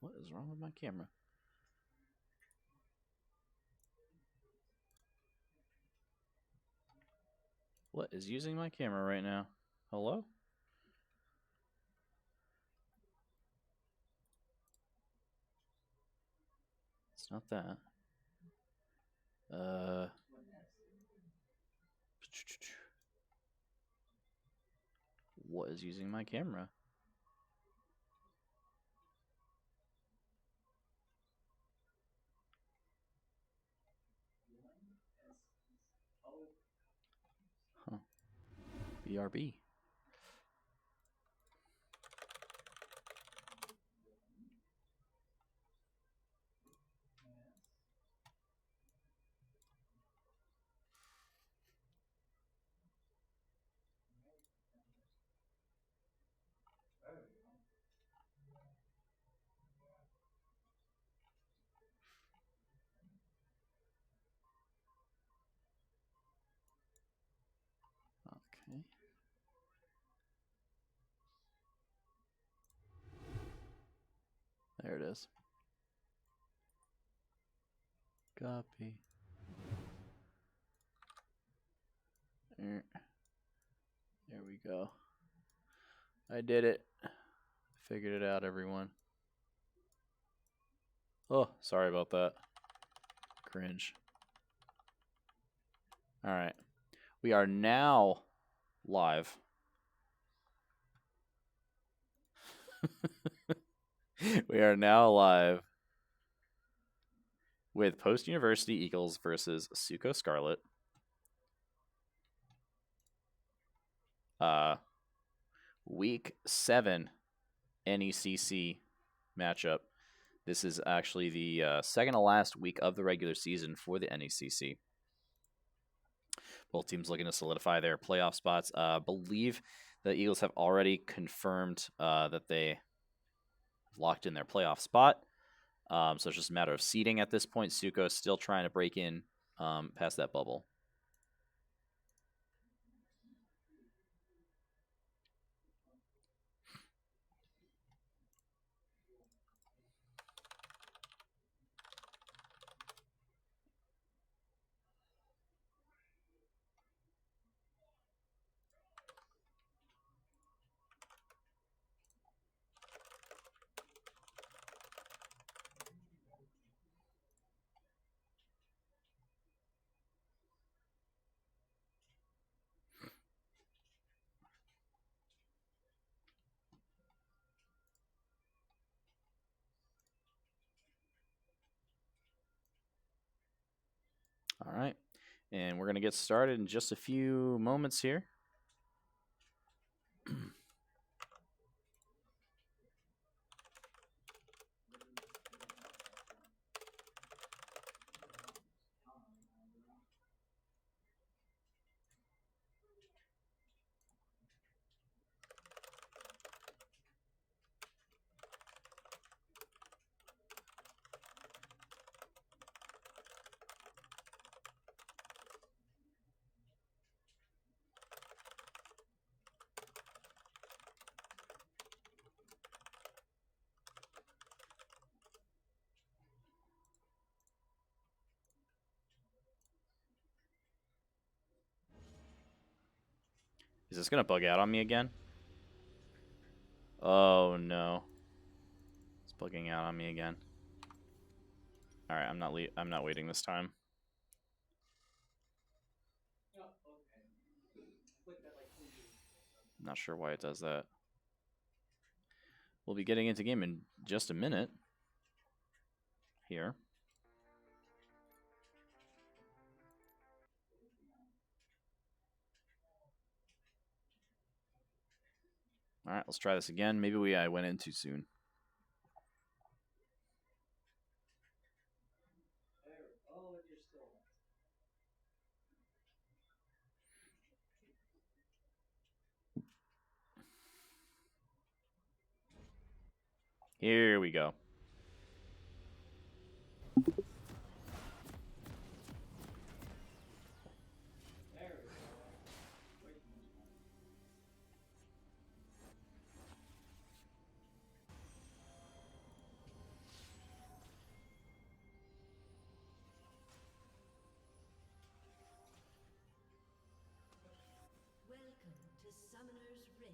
What is wrong with my camera? What is using my camera right now? Hello? It's not that. What is using my camera? Huh. BRB. Okay. There it is. Copy. There we go. I did it. Figured it out, everyone. Oh, sorry about that. Cringe. All right. We are now live. We are now live with post-university Eagles versus SUCO Scarlet. Week 7 NECC matchup. This is actually the second to last week of the regular season for the NECC. Both teams looking to solidify their playoff spots. Believe the Eagles have already confirmed that they locked in their playoff spot. So it's just a matter of seeding at this point. SUCO is still trying to break in past that bubble. All right, and we're going to get started in just a few moments here. Is this gonna bug out on me again? Oh no, it's bugging out on me again. All right, I'm not waiting this time. Not sure why it does that. We'll be getting into game in just a minute. Here. All right, let's try this again. Maybe I went in too soon. Here we go. Summoner's Rift.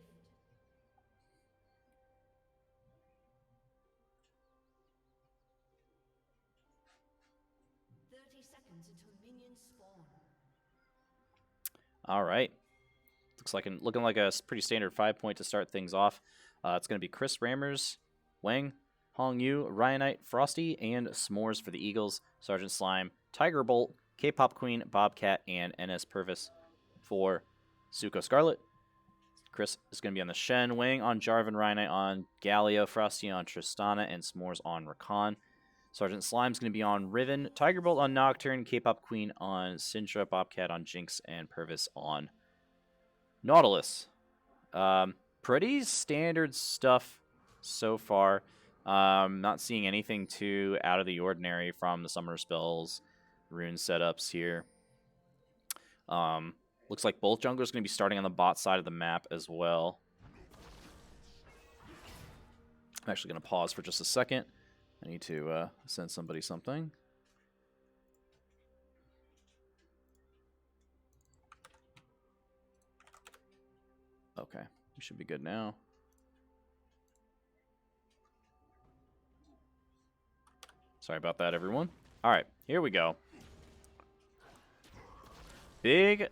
All right. Looking like a pretty standard 5-point to start things off. It's going to be chrisramrz, WangHongYue, Ryanite, Frosty, and S'mores for the Eagles. Sergeant Slime, Tiger Bolt, K-Pop Queen, Bobcat, and NS Purvis for SUCO Scarlet. Chris is going to be on the Shen, Wang on Jarvan, Ryanite on Galio, Frosty on Tristana, and S'mores on Rakan. Sergeant Slime's going to be on Riven, Tiger Bolt on Nocturne, K-Pop Queen on Syndra, Bobcat on Jinx, and Purvis on Nautilus. Pretty standard stuff so far. Not seeing anything too out of the ordinary from the summoner spells, rune setups here. Looks like both junglers going to be starting on the bot side of the map as well. I'm actually going to pause for just a second. I need to send somebody something. Okay, we should be good now. Sorry about that, everyone. All right, here we go. Big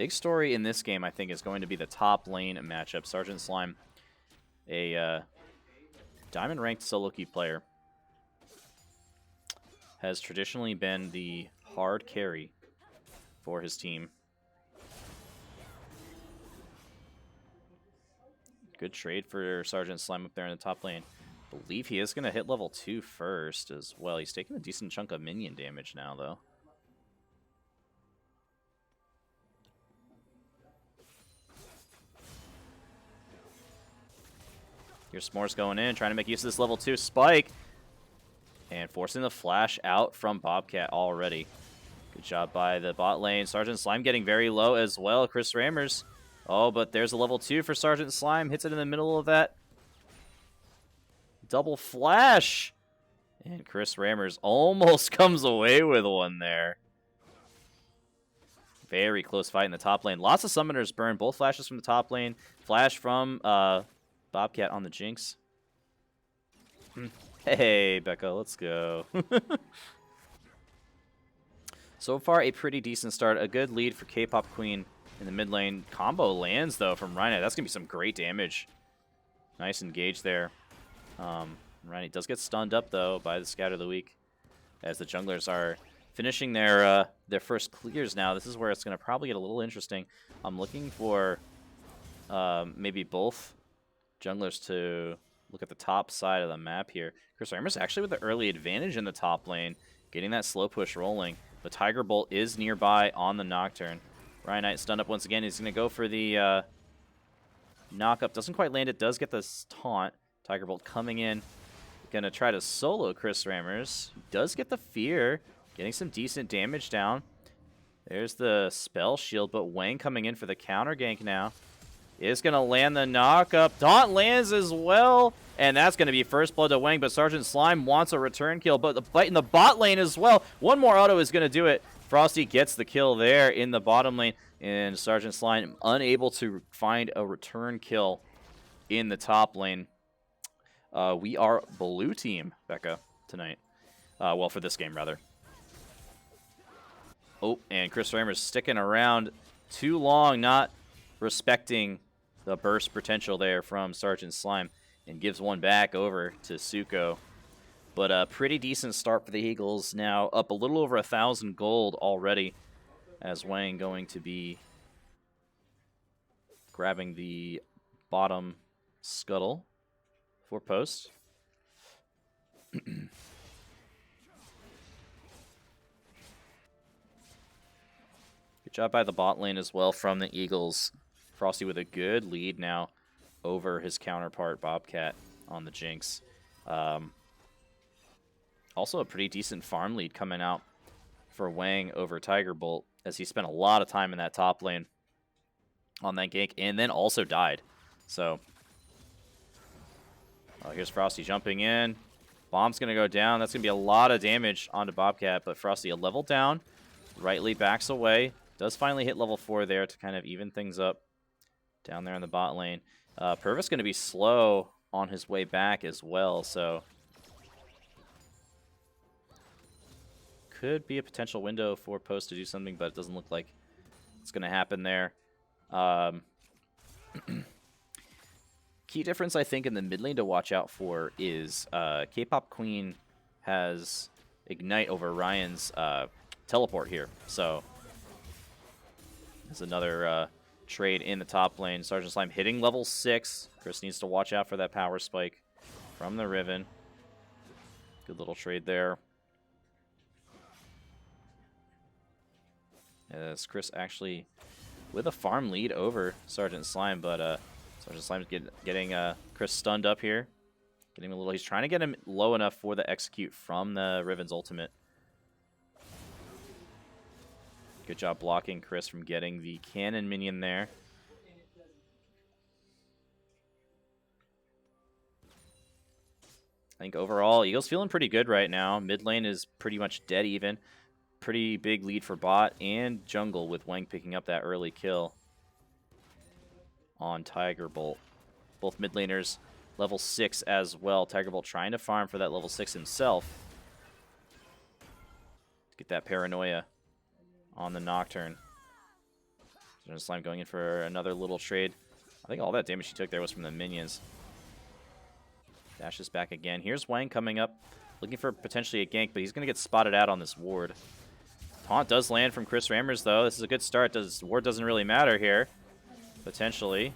story in this game, I think, is going to be the top lane matchup. Sergeant Slime, a diamond-ranked solo queue player, has traditionally been the hard carry for his team. Good trade for Sergeant Slime up there in the top lane. I believe he is going to hit level 2 first as well. He's taking a decent chunk of minion damage now, though. Here's S'mores going in, trying to make use of this level 2 spike. And forcing the flash out from Bobcat already. Good job by the bot lane. Sergeant Slime getting very low as well. chrisramrz. Oh, but there's a level 2 for Sergeant Slime. Hits it in the middle of that double flash. And chrisramrz almost comes away with one there. Very close fight in the top lane. Lots of summoners burn. Both flashes from the top lane. Flash from Bobcat on the Jinx. Hey, Becca, let's go. So far, a pretty decent start. A good lead for K-Pop Queen in the mid lane. Combo lands, though, from Ryanite. That's going to be some great damage. Nice engage there. Ryanite does get stunned up, though, by the Scatter of the Week. As the junglers are finishing their first clears now. This is where it's going to probably get a little interesting. I'm looking for maybe both junglers to look at the top side of the map here. chrisramrz actually with the early advantage in the top lane, getting that slow push rolling. The Tiger Bolt is nearby on the Nocturne. Ryanite stunned up once again. He's going to go for the knock-up. Doesn't quite land it. Does get the taunt. Tiger Bolt coming in. Going to try to solo chrisramrz. Does get the fear. Getting some decent damage down. There's the spell shield, but Wang coming in for the counter gank now. Is going to land the knock-up. Taunt lands as well. And that's going to be first blood to Wang, but Sergeant Slime wants a return kill. But the fight in the bot lane as well. One more auto is going to do it. Frosty gets the kill there in the bottom lane. And Sergeant Slime unable to find a return kill in the top lane. We are blue team, Becca, tonight. Well, for this game, rather. Oh, and chrisramrz sticking around too long, not respecting the burst potential there from Sergeant Slime, and gives one back over to SUCO. But a pretty decent start for the Eagles, now up a little over 1,000 gold already, as Wang going to be grabbing the bottom scuttle for post. Good job by the bot lane as well from the Eagles. Frosty with a good lead now over his counterpart, Bobcat, on the Jinx. Also a pretty decent farm lead coming out for Wang over Tiger Bolt, as he spent a lot of time in that top lane on that gank, and then also died. So, here's Frosty jumping in. Bomb's going to go down. That's going to be a lot of damage onto Bobcat, but Frosty a level down. Rightly backs away. Does finally hit level 4 there to kind of even things up down there in the bot lane. Purvis going to be slow on his way back as well, so could be a potential window for Post to do something, but it doesn't look like it's going to happen there. Key difference, I think, in the mid lane to watch out for is K-Pop Queen has Ignite over Ryan's teleport here, so there's another trade in the top lane. Sergeant Slime hitting level 6. Chris needs to watch out for that power spike from the Riven. Good little trade there. As Chris actually with a farm lead over Sergeant Slime, but Sergeant Slime's getting Chris stunned up here. Getting a little. He's trying to get him low enough for the execute from the Riven's ultimate. Good job blocking Chris from getting the cannon minion there. I think overall, Eagle's feeling pretty good right now. Mid lane is pretty much dead even. Pretty big lead for bot and jungle with Wang picking up that early kill on Tiger Bolt. Both mid laners level 6 as well. Tiger Bolt trying to farm for that level 6 himself. Get that paranoia on the Nocturne. Slime going in for another little trade. I think all that damage he took there was from the minions. Dashes back again. Here's Wang coming up, looking for potentially a gank, but he's going to get spotted out on this ward. Taunt does land from chrisramrz, though. This is a good start. Ward doesn't really matter here, potentially.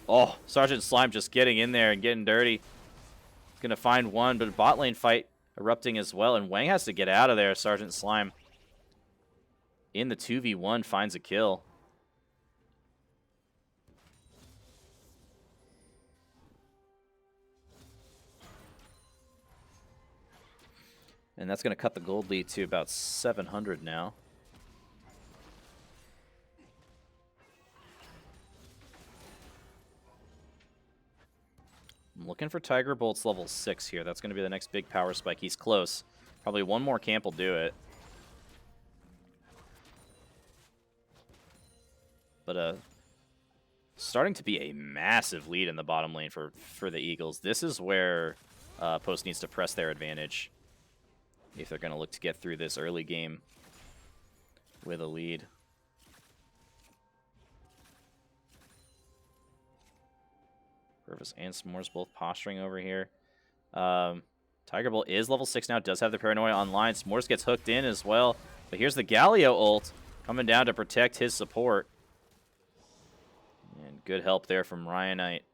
Oh, Sergeant Slime just getting in there and getting dirty. He's going to find one, but a bot lane fight erupting as well, and Wang has to get out of there. Sergeant Slime in the 2v1 finds a kill. And that's going to cut the gold lead to about 700 now. I'm looking for Tiger Bolt's level 6 here. That's going to be the next big power spike. He's close. Probably one more camp will do it. But starting to be a massive lead in the bottom lane for the Eagles. This is where Post needs to press their advantage if they're going to look to get through this early game with a lead. Purvis and S'mores both posturing over here. Tiger Bolt is level 6 now, does have the Paranoia online. S'mores gets hooked in as well. But here's the Galio ult coming down to protect his support. And good help there from Ryanite.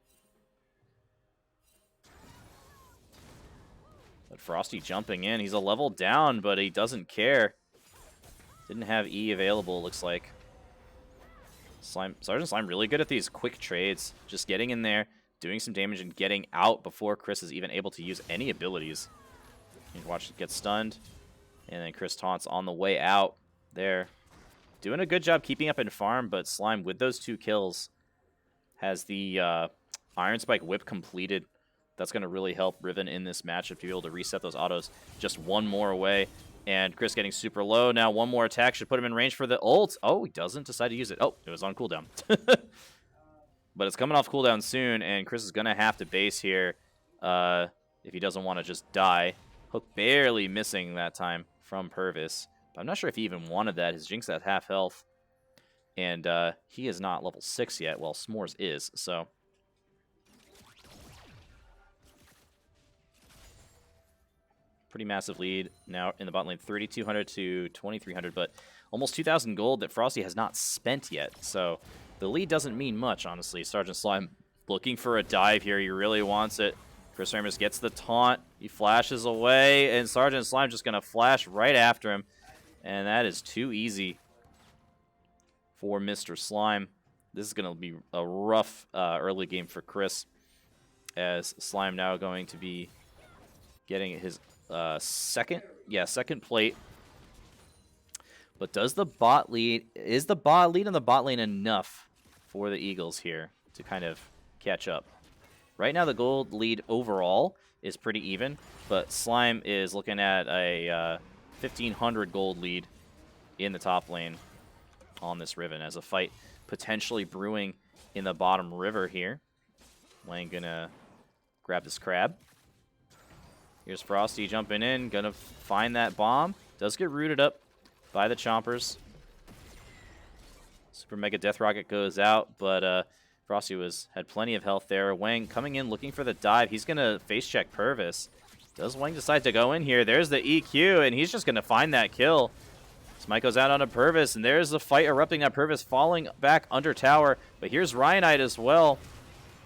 But Frosty jumping in. He's a level down, but he doesn't care. Didn't have E available, looks like. Sergeant Slime really good at these quick trades. Just getting in there, doing some damage, and getting out before Chris is even able to use any abilities. You watch it get stunned. And then Chris taunts on the way out there. Doing a good job keeping up in farm, but Slime with those 2 kills has the Iron Spike whip completed. That's going to really help Riven in this matchup to be able to reset those autos just one more away. And Chris getting super low. Now one more attack should put him in range for the ult. Oh, he doesn't decide to use it. Oh, it was on cooldown. But it's coming off cooldown soon, and Chris is going to have to base here if he doesn't want to just die. Hook barely missing that time from Purvis. But I'm not sure if he even wanted that. His Jinx at half health. And he is not level 6 yet, while S'mores is, so pretty massive lead now in the bot lane, 3,200 to 2,300, but almost 2,000 gold that Frosty has not spent yet. So the lead doesn't mean much, honestly. Sergeant Slime looking for a dive here. He really wants it. chrisramrz gets the taunt. He flashes away, and Sergeant Slime just going to flash right after him. And that is too easy for Mr. Slime. This is going to be a rough early game for Chris, as Slime now going to be getting his second plate. But is the bot lead in the bot lane enough for the Eagles here to kind of catch up? Right now the gold lead overall is pretty even, but Slime is looking at a 1,500 gold lead in the top lane on this Riven as a fight potentially brewing in the bottom river here. Wang gonna grab this crab. Here's Frosty jumping in, gonna find that bomb. Does get rooted up by the Chompers. Super Mega Death Rocket goes out, but Frosty had plenty of health there. Wang coming in looking for the dive. He's gonna face check Purvis. Does Wang decide to go in here? There's the EQ, and he's just gonna find that kill. Smite goes out onto Purvis, and there's the fight erupting at Purvis, falling back under tower. But here's Ryanite as well.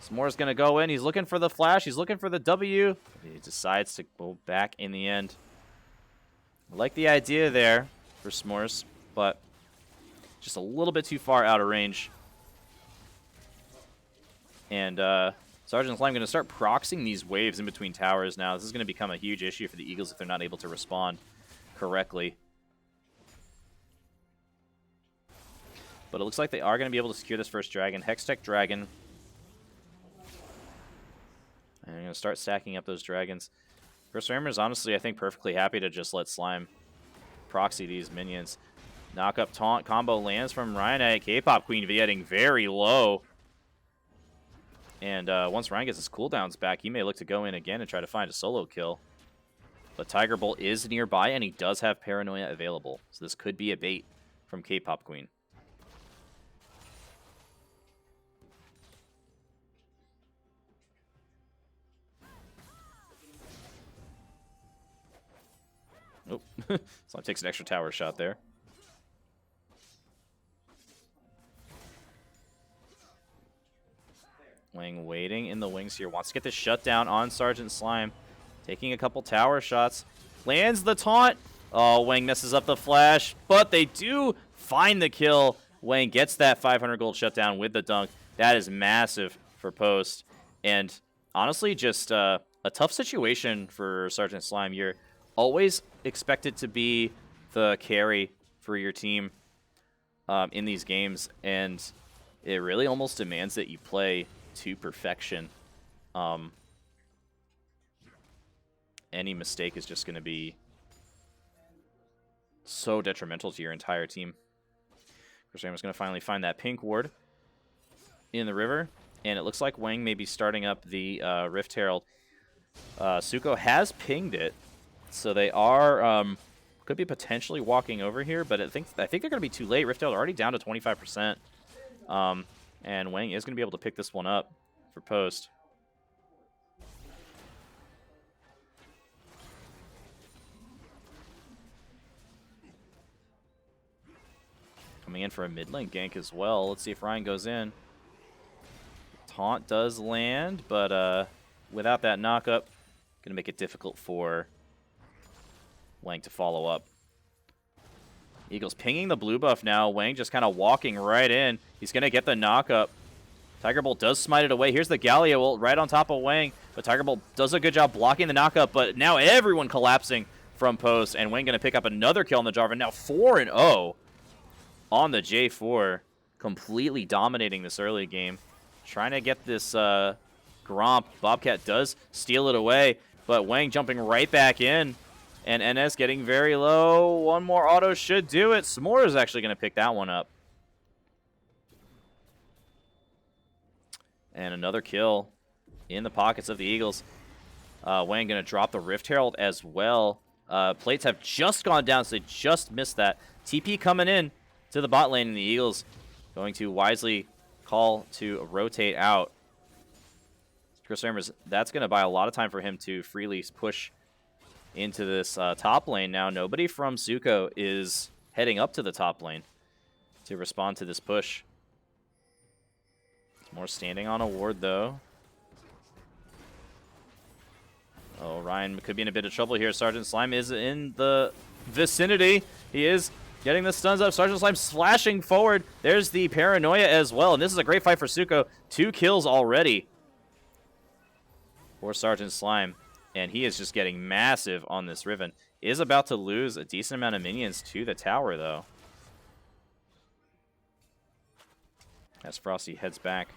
S'more's going to go in. He's looking for the flash. He's looking for the W. He decides to go back in the end. I like the idea there for S'mores, but just a little bit too far out of range. And Sergeant Slime going to start proxying these waves in between towers now. This is going to become a huge issue for the Eagles if they're not able to respond correctly. But it looks like they are going to be able to secure this first dragon. Hextech Dragon. And I'm going to start stacking up those dragons. chrisramrz, honestly, I think perfectly happy to just let Slime proxy these minions. Knock up taunt combo lands from Ryanite. K-Pop Queen getting very low. And once Ryan gets his cooldowns back, he may look to go in again and try to find a solo kill. But Tiger Bolt is nearby, and he does have Paranoia available. So this could be a bait from K-Pop Queen. Nope. Slime takes an extra tower shot there. Wang waiting in the wings here. Wants to get this shutdown on Sergeant Slime. Taking a couple tower shots. Lands the taunt. Oh, Wang messes up the flash. But they do find the kill. Wang gets that 500 gold shutdown with the dunk. That is massive for post. And honestly, just a tough situation for Sergeant Slime. You're always expected to be the carry for your team in these games. And it really almost demands that you play to perfection. Any mistake is just going to be so detrimental to your entire team. chrisramrz going to finally find that pink ward in the river, and it looks like Wang may be starting up the Rift Herald. SUCO has pinged it, so they are could be potentially walking over here, but I think they're going to be too late. Rift Herald already down to 25%. And Wang is going to be able to pick this one up for post. Coming in for a mid lane gank as well. Let's see if Ryan goes in. Taunt does land, but without that knockup, going to make it difficult for Wang to follow up. Eagles pinging the blue buff now. Wang just kind of walking right in. He's going to get the knockup. Tiger Bolt does smite it away. Here's the Galio ult right on top of Wang. But Tiger Bolt does a good job blocking the knockup. But now everyone collapsing from post. And Wang going to pick up another kill on the Jarvan. Now 4-0 on the J4. Completely dominating this early game. Trying to get this Gromp. Bobcat does steal it away. But Wang jumping right back in. And NS getting very low. One more auto should do it. S'more is actually going to pick that one up. And another kill in the pockets of the Eagles. Wang going to drop the Rift Herald as well. Plates have just gone down, so they just missed that. TP coming in to the bot lane, and the Eagles going to wisely call to rotate out. chrisramrz, that's going to buy a lot of time for him to freely push into this top lane. Now nobody from SUCO is heading up to the top lane to respond to this push. More standing on a ward though. Oh, Ryan could be in a bit of trouble here. Sergeant Slime is in the vicinity. He is getting the stuns up. Sergeant Slime slashing forward. There's the Paranoia as well, and this is a great fight for SUCO. 2 kills already for Sergeant Slime. And he is just getting massive on this Riven. Is about to lose a decent amount of minions to the tower, though. As Frosty heads back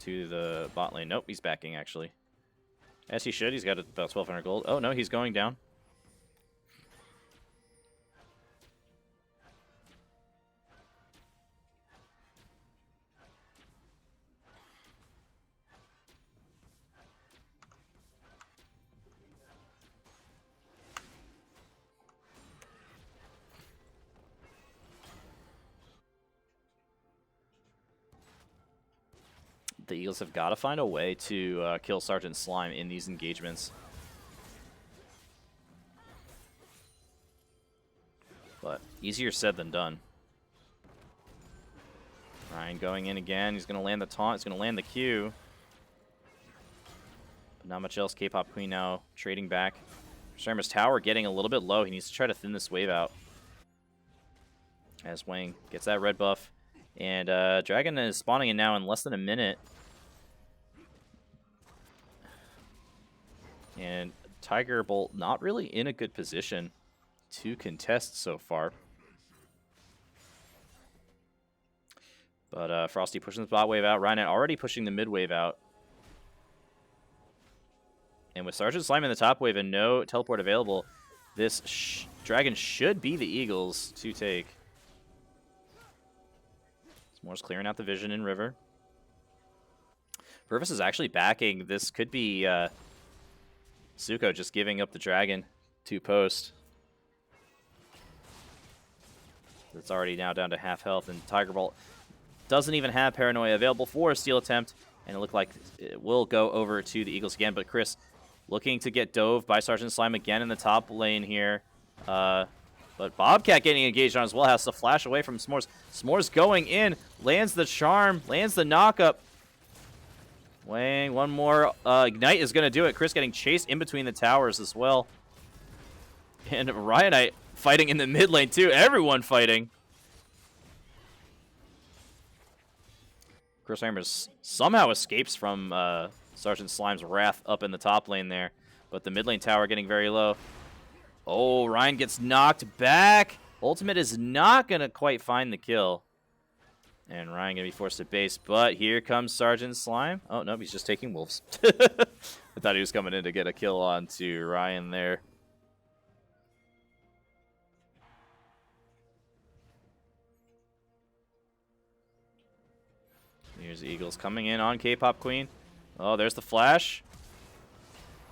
to the bot lane. Nope, he's backing, actually. As he should. He's got about 1,200 gold. Oh, no, he's going down. The Eagles have got to find a way to kill Sergeant Slime in these engagements. But easier said than done. Ryan going in again. He's going to land the taunt. He's going to land the Q. But not much else. K-Pop Queen now trading back. Shermer's tower getting a little bit low. He needs to try to thin this wave out. As Wang gets that red buff. And Dragon is spawning in now in less than a minute. And Tiger Bolt not really in a good position to contest so far. But Frosty pushing the bot wave out. Ryanite already pushing the mid wave out. And with Sergeant Slime in the top wave and no teleport available, this Dragon should be the Eagles to take. S'more's clearing out the vision in River. Purvis is actually backing. This could be SUCO just giving up the Dragon to post. It's already now down to half health, and Tiger Bolt doesn't even have Paranoia available for a steal attempt, and it looked like it will go over to the Eagles again, but Chris looking to get dove by Sergeant Slime again in the top lane here. But Bobcat getting engaged on as well, has to flash away from S'mores. S'mores going in, lands the charm, lands the knockup. Wang, one more. Ignite is going to do it. Chris getting chased in between the towers as well. And Ryanite fighting in the mid lane too. Everyone fighting. chrisramrz somehow escapes from Sergeant Slime's wrath up in the top lane there. But the mid lane tower getting very low. Oh, Ryan gets knocked back. Ultimate is not going to quite find the kill. And Ryan going to be forced to base. But here comes Sergeant Slime. Oh, no, he's just taking wolves. I thought he was coming in to get a kill onto Ryan there. Here's the Eagles coming in on K-Pop Queen. Oh, there's the flash.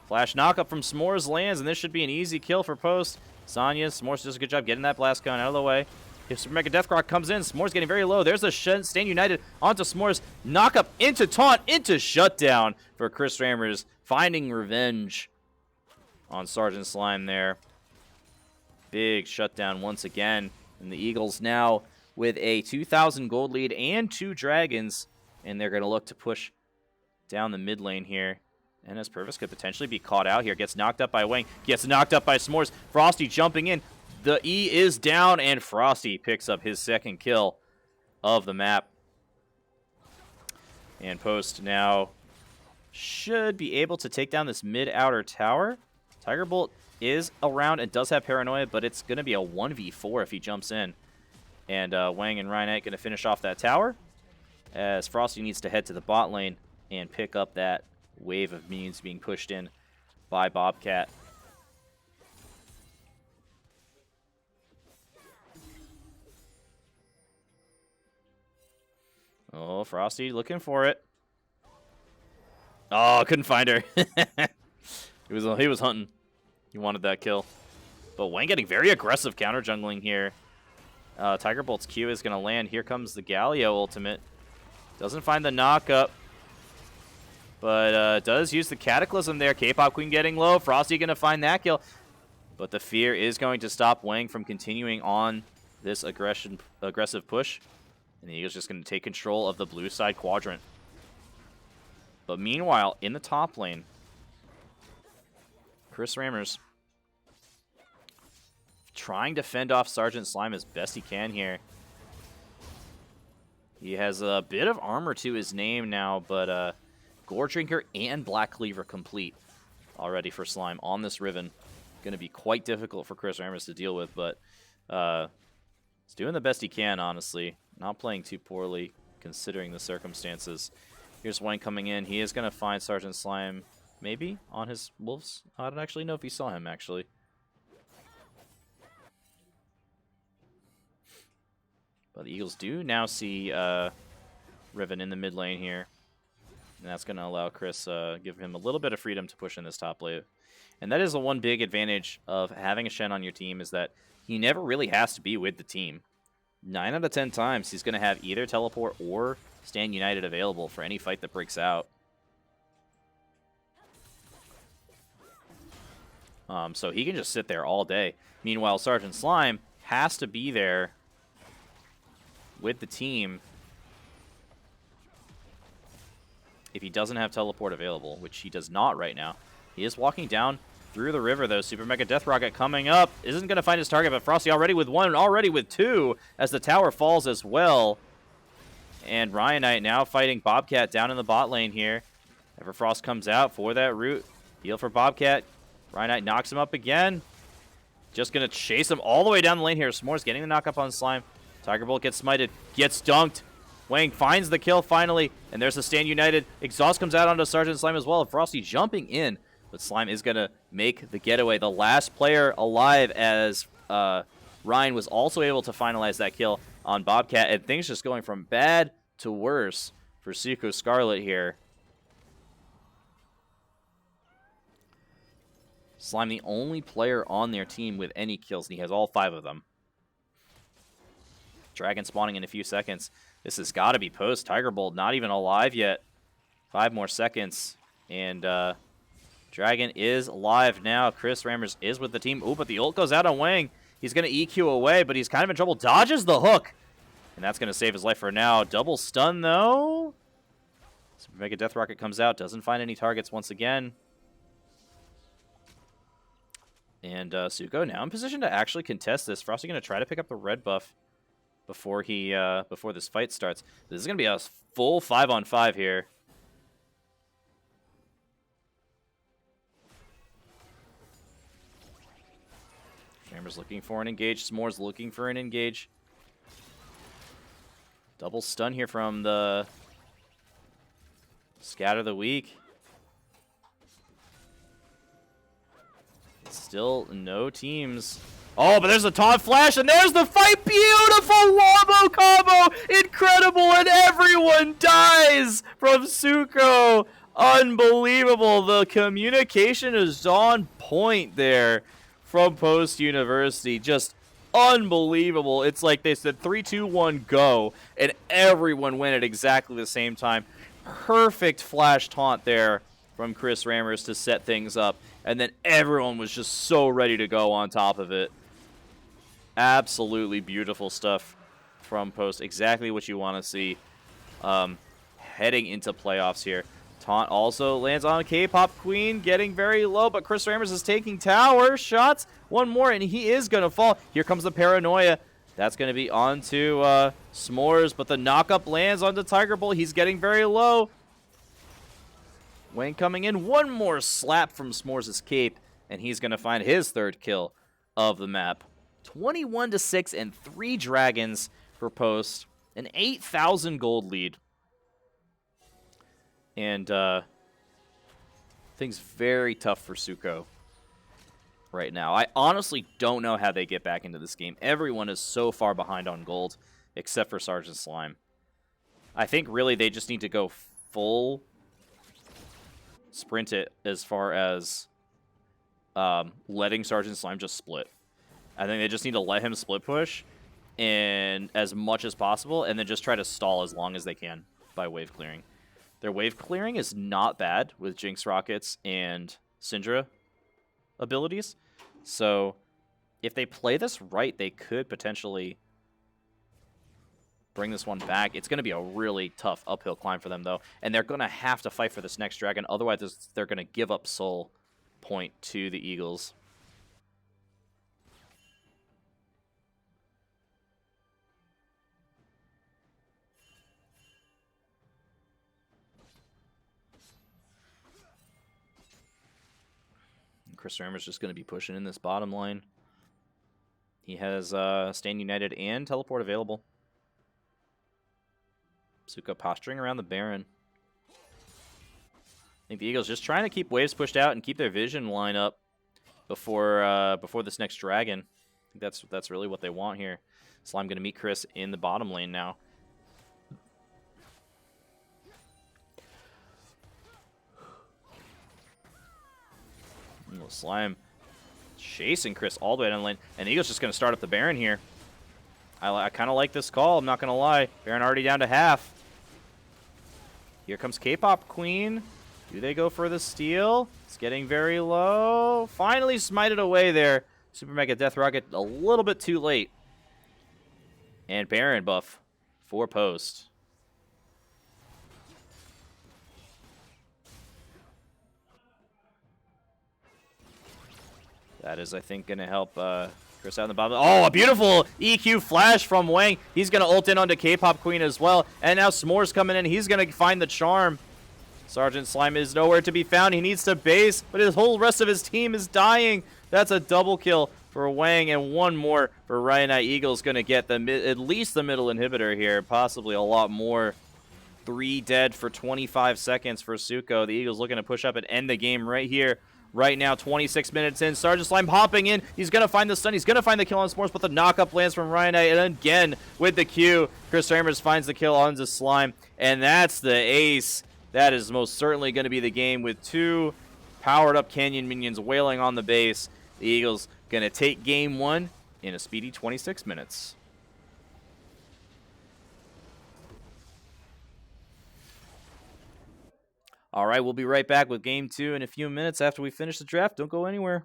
Flash knockup from S'mores lands, and this should be an easy kill for post. Sonya, S'mores does a good job getting that blast cone out of the way. If Super Mega Deathcroc comes in, S'mores getting very low. There's a Shen, Stand United onto S'mores. Knockup into taunt, into shutdown for chrisramrz, finding revenge on Sergeant Slime there. Big shutdown once again. And the Eagles now with a 2,000 gold lead and 2 dragons. And they're going to look to push down the mid lane here. And as Purvis could potentially be caught out here. Gets knocked up by Wang. Gets knocked up by S'mores. Frosty jumping in. The E is down, and Frosty picks up his second kill of the map. And Post now should be able to take down this mid-outer tower. Tiger Bolt is around and does have Paranoia, but it's going to be a 1v4 if he jumps in. And Wang and Ryanite going to finish off that tower, as Frosty needs to head to the bot lane and pick up that wave of minions being pushed in by Bobcat. Oh, Frosty looking for it. Oh, couldn't find her. he was hunting. He wanted that kill. But Wang getting very aggressive counter jungling here. Tiger Bolt's Q is going to land. Here comes the Galio ultimate. Doesn't find the knockup. But does use the Cataclysm there. K-Pop Queen getting low. Frosty going to find that kill. But the fear is going to stop Wang from continuing on this aggressive push. And the Eagles just going to take control of the blue side quadrant. But meanwhile, in the top lane, chrisramrz trying to fend off Sergeant Slime as best he can here. He has a bit of armor to his name now, but Gore Drinker and Black Cleaver complete already for Slime on this Riven. Going to be quite difficult for chrisramrz to deal with, but he's doing the best he can, honestly. Not playing too poorly, considering the circumstances. Here's Wang coming in. He is going to find Sergeant Slime maybe, on his wolves. I don't actually know if he saw him, actually. But the Eagles do now see Riven in the mid lane here. And that's going to allow Chris, give him a little bit of freedom to push in this top lane. And that is the one big advantage of having a Shen on your team, is that he never really has to be with the team. 9 out of 10 times, he's going to have either teleport or stand united available for any fight that breaks out. So he can just sit there all day. Meanwhile, Sergeant Slime has to be there with the team if he doesn't have teleport available, which he does not right now. He is walking down through the river, though. Super Mega Death Rocket coming up. Isn't going to find his target, but Frosty already with one, already with two, as the tower falls as well. And Ryanite now fighting Bobcat down in the bot lane here. Everfrost comes out for that root. Heal for Bobcat. Ryanite knocks him up again. Just going to chase him all the way down the lane here. S'mores getting the knock up on Slime. Tiger Bolt gets smited, gets dunked. Wang finds the kill finally, and there's a stand united. Exhaust comes out onto Sergeant Slime as well. Frosty jumping in, but Slime is going to make the getaway. The last player alive, as Ryan was also able to finalize that kill on Bobcat, and things just going from bad to worse for SUCO Scarlet here. Slime the only player on their team with any kills, and he has all 5 of them. Dragon spawning in a few seconds. This has got to be post. Tiger Bolt not even alive yet. 5 more seconds. And Dragon is alive now. chrisramrz is with the team. Ooh, but the ult goes out on Wang. He's going to EQ away, but he's kind of in trouble. Dodges the hook. And that's going to save his life for now. Double stun, though. Super Mega Death Rocket comes out. Doesn't find any targets once again. And SUCO now in position to actually contest this. Frosty going to try to pick up the red buff before he before this fight starts. This is going to be a full 5-on-5 here. Rammer's looking for an engage. S'mores looking for an engage. Double stun here from the Scatter the Weak. Still no teams. Oh, but there's a taunt flash, and there's the fight. Beautiful wombo combo. Incredible, and everyone dies from SUCO. Unbelievable. The communication is on point there from Post University. Just unbelievable. It's like they said 3, 2, 1, go, and everyone went at exactly the same time. Perfect flash taunt there from chrisramrz to set things up, and then everyone was just so ready to go on top of it. Absolutely beautiful stuff from Post. Exactly what you want to see heading into playoffs here. Taunt also lands on K-Pop Queen, getting very low, but chrisramrz is taking tower shots. One more, and he is going to fall. Here comes the Paranoia. That's going to be onto S'mores, but the knock-up lands onto Tiger Bolt. He's getting very low. Wayne coming in. One more slap from S'mores' cape, and he's going to find his 3rd kill of the map. 21-6 and 3 dragons for Post. An 8,000 gold lead. And things very tough for SUCO right now. I honestly don't know how they get back into this game. Everyone is so far behind on gold, except for Sergeant Slime. I think really they just need to go full sprint it as far as letting Sergeant Slime just split. I think they just need to let him split push in as much as possible, and then just try to stall as long as they can by wave clearing. Their wave clearing is not bad with Jinx Rockets and Syndra abilities. So if they play this right, they could potentially bring this one back. It's going to be a really tough uphill climb for them, though. And they're going to have to fight for this next dragon. Otherwise, they're going to give up soul point to the Eagles. chrisramrz is just going to be pushing in this bottom line. He has Stand United and Teleport available. SUCO posturing around the Baron. think the Eagles just trying to keep waves pushed out and keep their vision line up before this next dragon. I think that's really what they want here. Slime going to meet Chris in the bottom lane now. Slime chasing Chris all the way down the lane. And Eagle's just going to start up the Baron here. I kind of like this call, I'm not going to lie. Baron already down to half. Here comes K-Pop Queen. Do they go for the steal? It's getting very low. Finally smited away there. Super Mega Death Rocket a little bit too late. And Baron buff for post. That is, I think, going to help Chris out in the bottom. Oh, a beautiful EQ flash from Wang. He's going to ult in onto K-Pop Queen as well. And now S'more's coming in. He's going to find the charm. Sergeant Slime is nowhere to be found. He needs to base, but his whole rest of his team is dying. That's a double kill for Wang, and one more for Ryanite. Eagle's going to get at least the middle inhibitor here, possibly a lot more. 3 dead for 25 seconds for SUCO. The Eagles looking to push up and end the game right here. Right now, 26 minutes in. Sergeant Slime hopping in. He's going to find the stun. He's going to find the kill on S'mores, but the knockup lands from Ryanite. And again, with the Q, chrisramrz finds the kill on the Slime. And that's the ace. That is most certainly going to be the game with 2 powered-up Canyon minions wailing on the base. The Eagles going to take game 1 in a speedy 26 minutes. All right, we'll be right back with game 2 in a few minutes after we finish the draft. Don't go anywhere.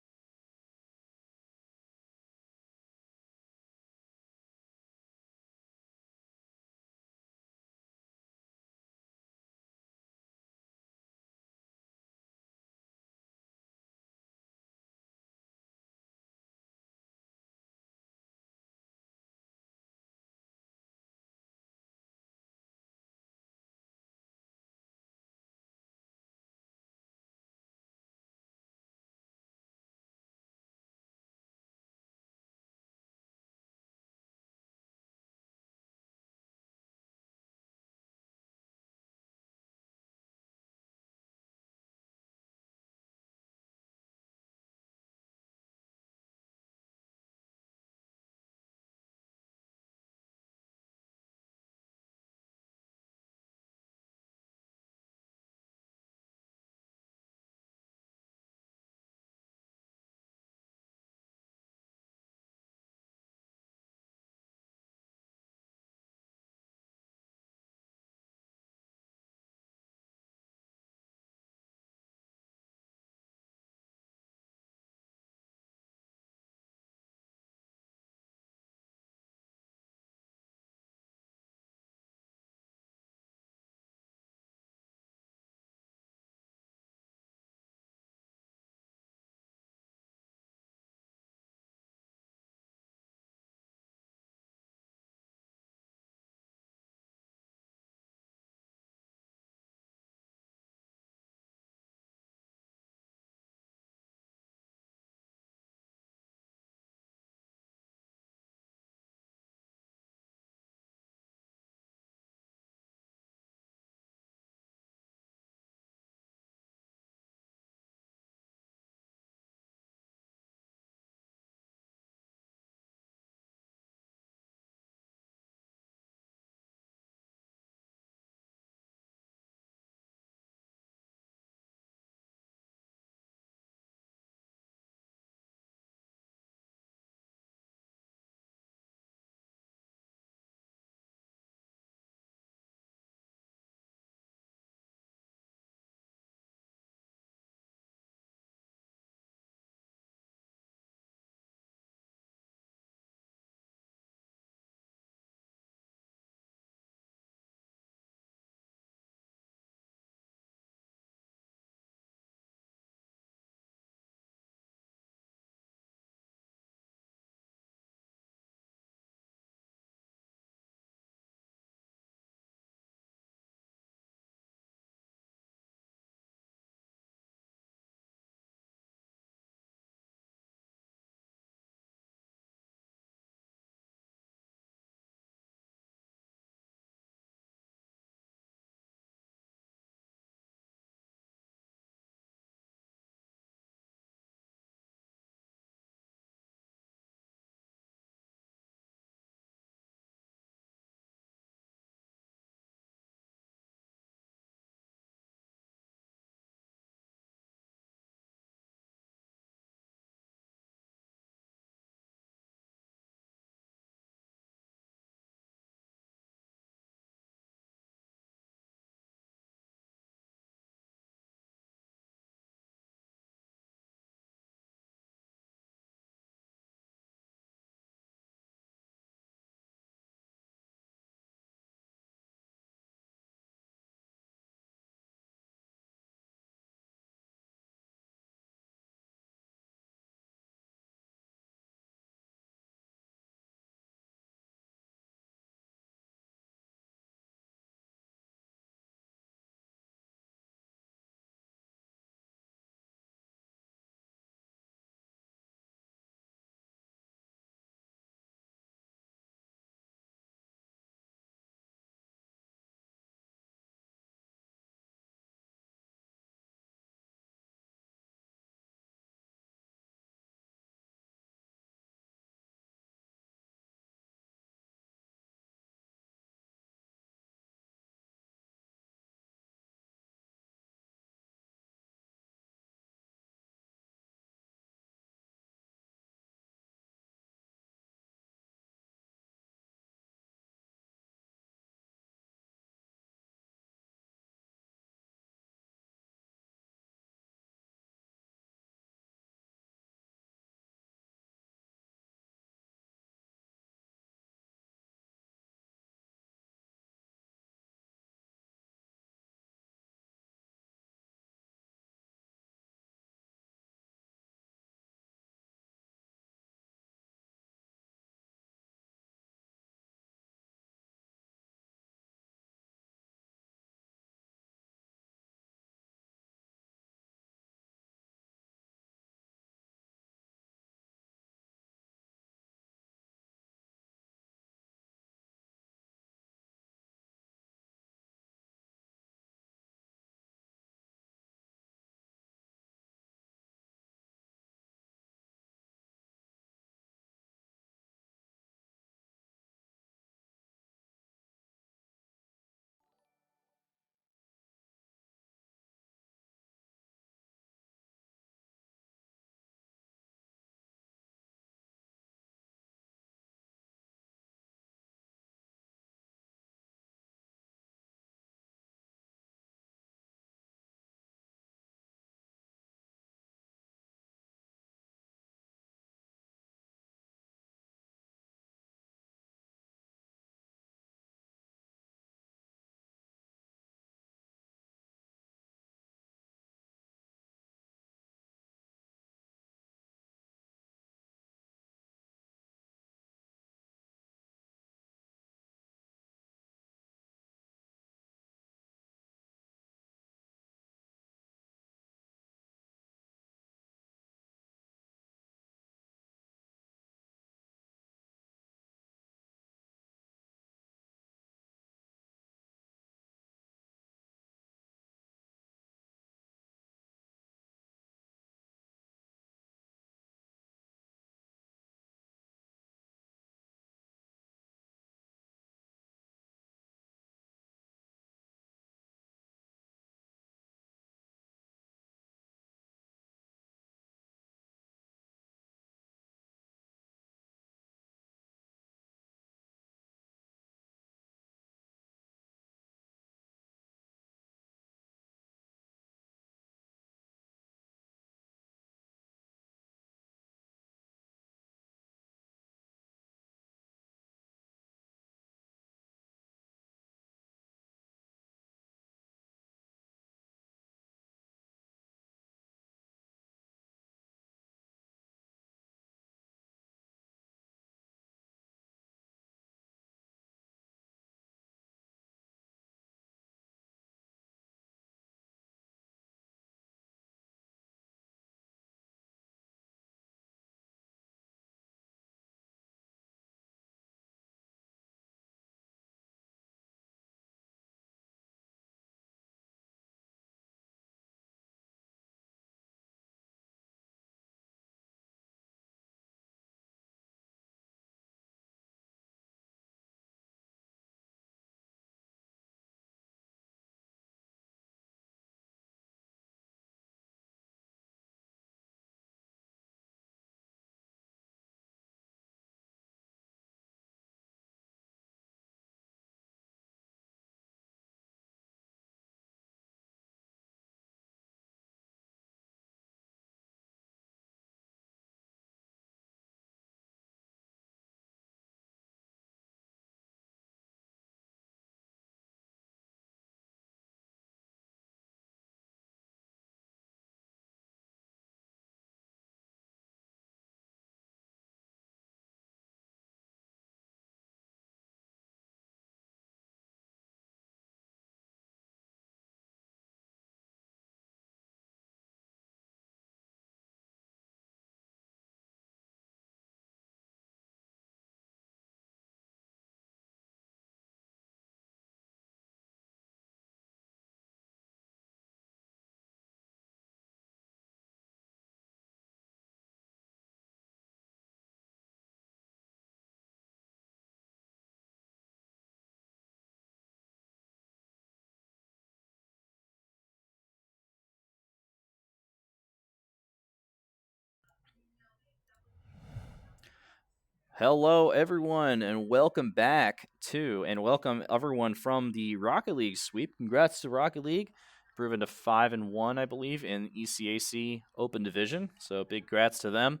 Hello, everyone, and welcome back and welcome everyone from the Rocket League sweep. Congrats to Rocket League, proven to 5-1, I believe, in ECAC Open Division. So big congrats to them.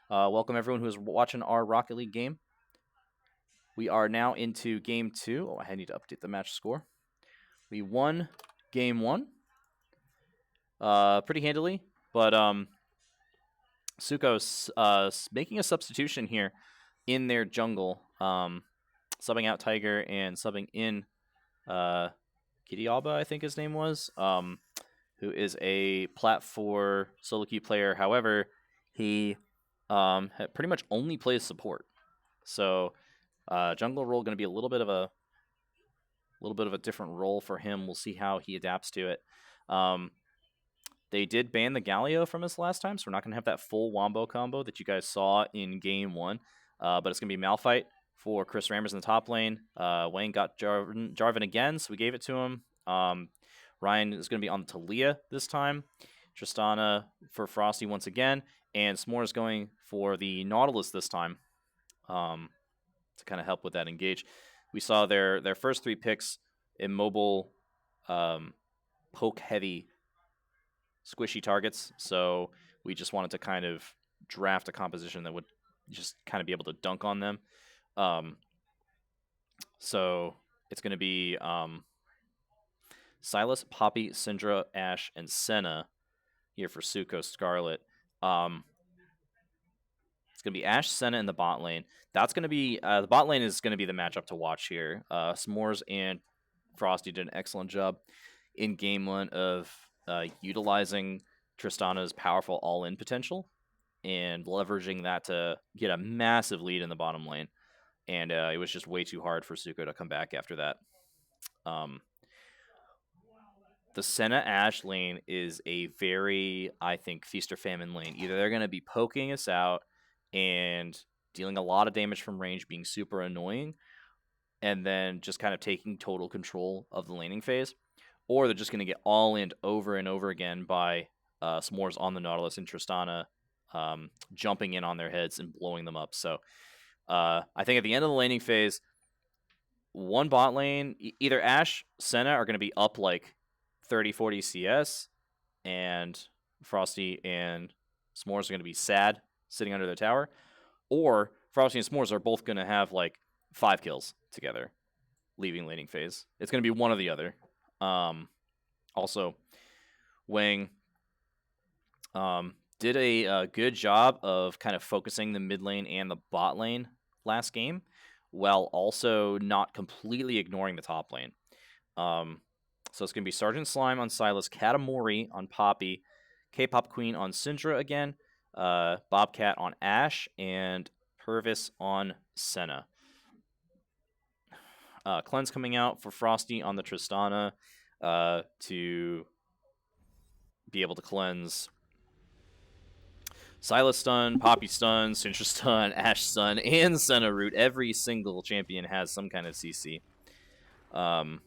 Welcome everyone who is watching our Rocket League game. We are now into Game 2. Oh, I need to update the match score. We won Game 1 pretty handily, but SUCO's making a substitution here in their jungle, subbing out Tiger and subbing in Kitiaba, I think his name was, who is a Plat 4 solo queue player. However, he pretty much only plays support. So jungle role going to be a little bit of a different role for him. We'll see how he adapts to it. They did ban the Galio from us last time, so we're not going to have that full Wombo combo that you guys saw in Game 1. But it's going to be Malphite for chrisramrz in the top lane. Wang got Jarvan again, so we gave it to him. Ryan is going to be on the Taliyah this time. Tristana for Frosty once again. And S'more is going for the Nautilus this time to kind of help with that engage. We saw their first 3 picks immobile, poke-heavy, squishy targets, so we just wanted to kind of draft a composition that would just kind of be able to dunk on them. So it's going to be Sylas, Poppy, Syndra, Ashe, and Senna here for SUCO Scarlet. It's going to be Ashe, Senna in the bot lane. That's going to be the bot lane is going to be the matchup to watch here. S'mores and Frosty did an excellent job in Game 1 of utilizing Tristana's powerful all-in potential and leveraging that to get a massive lead in the bottom lane. And it was just way too hard for SUCO to come back after that. The Senna Ashe lane is a very, I think, feast or famine lane. Either they're going to be poking us out and dealing a lot of damage from range, being super annoying, and then just kind of taking total control of the laning phase, or they're just going to get all-in over and over again by S'mores on the Nautilus and Tristana jumping in on their heads and blowing them up. So I think at the end of the laning phase, one bot lane, either Ashe, Senna are going to be up like 30-40 CS, and Frosty and S'mores are going to be sad sitting under their tower, or Frosty and S'mores are both going to have like 5 kills together leaving laning phase. It's going to be one or the other. Also, Wang did a good job of kind of focusing the mid lane and the bot lane last game, while also not completely ignoring the top lane. So it's going to be Sergeant Slime on Sylas, Katamori on Poppy, K-Pop Queen on Syndra again, Bobcat on Ashe, and Purvis on Senna. Cleanse coming out for Frosty on the Tristana to be able to cleanse Sylas stun, Poppy stun, Syndra stun, Ashe stun, and Senna root. Every single champion has some kind of CC. And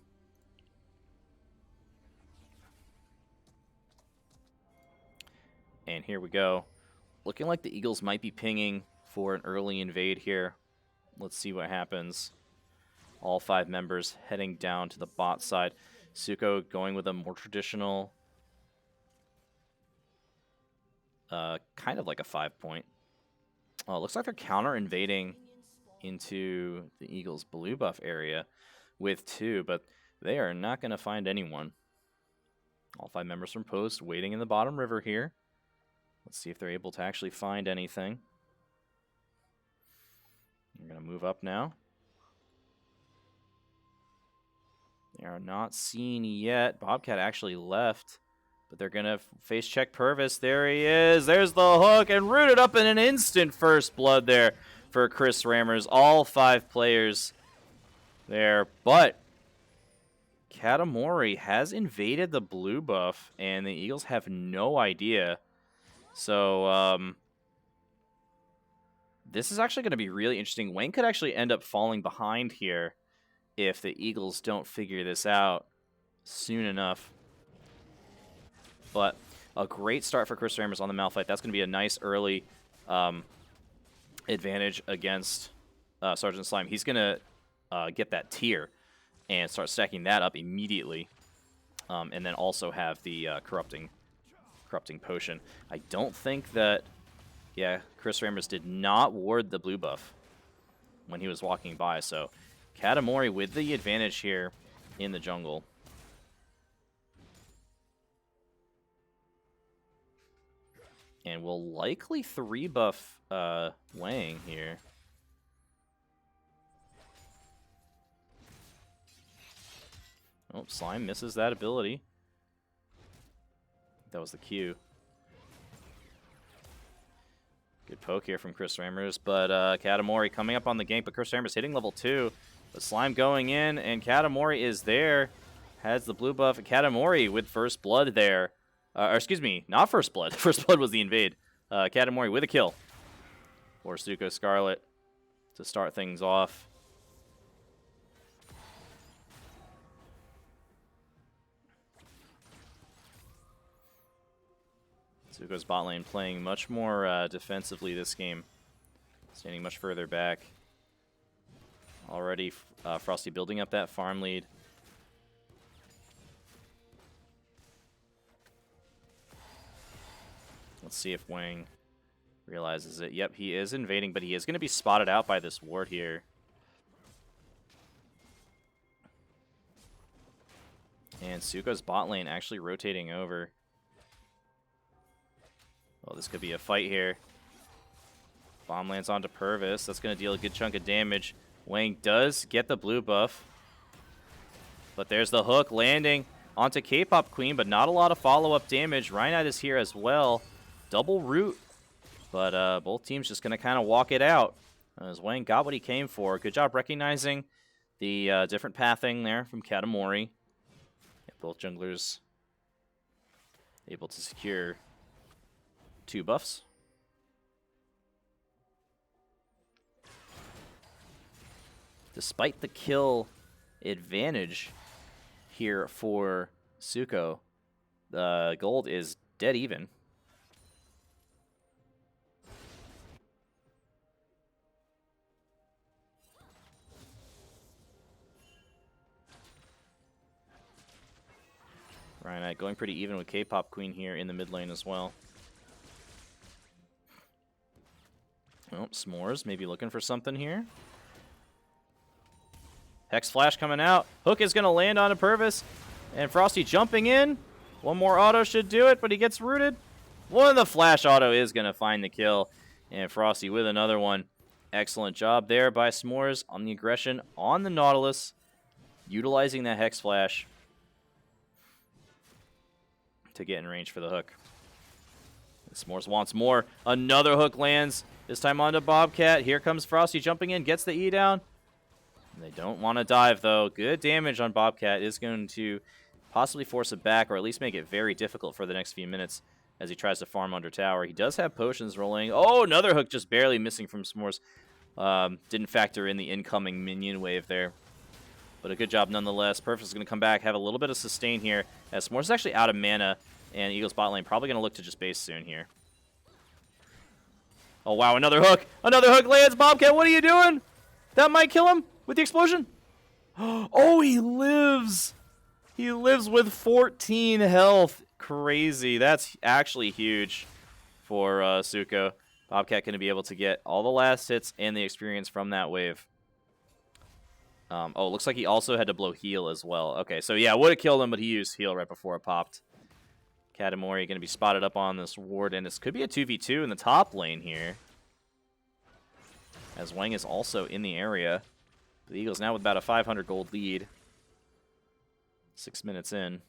here we go. Looking like the Eagles might be pinging for an early invade here. Let's see what happens. All 5 members heading down to the bot side. SUCO going with a more traditional, kind of like a 5-point. Oh, looks like they're counter-invading into the Eagles' blue buff area with 2, but they are not going to find anyone. All 5 members from post waiting in the bottom river here. Let's see if they're able to actually find anything. They're going to move up now. They are not seen yet. Bobcat actually left, but they're going to face check Purvis. There he is. There's the hook, and rooted up in an instant first blood there for chrisramrz. All 5 players there, but Katamori has invaded the blue buff, and the Eagles have no idea. So this is actually going to be really interesting. Wang could actually end up falling behind here if the Eagles don't figure this out soon enough. But a great start for chrisramrz on the Malphite. That's going to be a nice early advantage against Sergeant Slime, he's going to get that tier and start stacking that up immediately. And then also have the corrupting potion. I don't think that... Yeah, chrisramrz did not ward the blue buff when he was walking by, so Katamori with the advantage here in the jungle. And will likely 3-buff Wang here. Oh, Slime misses that ability. That was the Q. Good poke here from chrisramrz, but Katamori coming up on the gank, but chrisramrz hitting level 2. The Slime going in, and Katamori is there. Has the blue buff. Katamori with first blood there. Or excuse me, not first blood. First blood was the invade. Katamori with a kill for SUCO Scarlet to start things off. SUCO's bot lane playing much more defensively this game. Standing much further back. Already Frosty building up that farm lead. Let's see if Wang realizes it. Yep, he is invading, but he is going to be spotted out by this ward here. And SUCO's bot lane actually rotating over. Well, this could be a fight here. Bomb lands onto Purvis. That's going to deal a good chunk of damage. Wang does get the blue buff. But there's the hook landing onto K-Pop Queen, but not a lot of follow-up damage. Ryanite is here as well. Double root. But both teams just going to kind of walk it out. As Wang got what he came for. Good job recognizing the different pathing there from Katamori. Yeah, both junglers able to secure 2 buffs. Despite the kill advantage here for SUCO, the gold is dead even. Ryanite going pretty even with K-Pop Queen here in the mid lane as well. Oh, S'mores maybe looking for something here. Hex Flash coming out. Hook is going to land on a Purvis. And Frosty jumping in. One more auto should do it, but he gets rooted. One of the Flash auto is going to find the kill. And Frosty with another one. Excellent job there by S'mores on the aggression on the Nautilus. Utilizing that Hex Flash to get in range for the hook. S'mores wants more. Another hook lands. This time onto Bobcat. Here comes Frosty jumping in. Gets the E down. They don't want to dive, though. Good damage on Bobcat is going to possibly force it back, or at least make it very difficult for the next few minutes as he tries to farm under tower. He does have potions rolling. Oh, another hook just barely missing from S'mores. Didn't factor in the incoming minion wave there. But a good job nonetheless. Perfect is going to come back, have a little bit of sustain here, as S'mores is actually out of mana, and Eagle's bot lane probably going to look to just base soon here. Oh, wow, another hook. Another hook lands. Bobcat, what are you doing? That might kill him with the explosion. Oh, he lives. He lives with 14 health. Crazy. That's actually huge for SUCO. Bobcat going to be able to get all the last hits and the experience from that wave. Oh, looks like he also had to blow heal as well. Okay, so yeah, would have killed him, but he used heal right before it popped. Katamori going to be spotted up on this ward, and this could be a 2v2 in the top lane here. As Wang is also in the area. The Eagles now with about a 500 gold lead. 6 minutes in.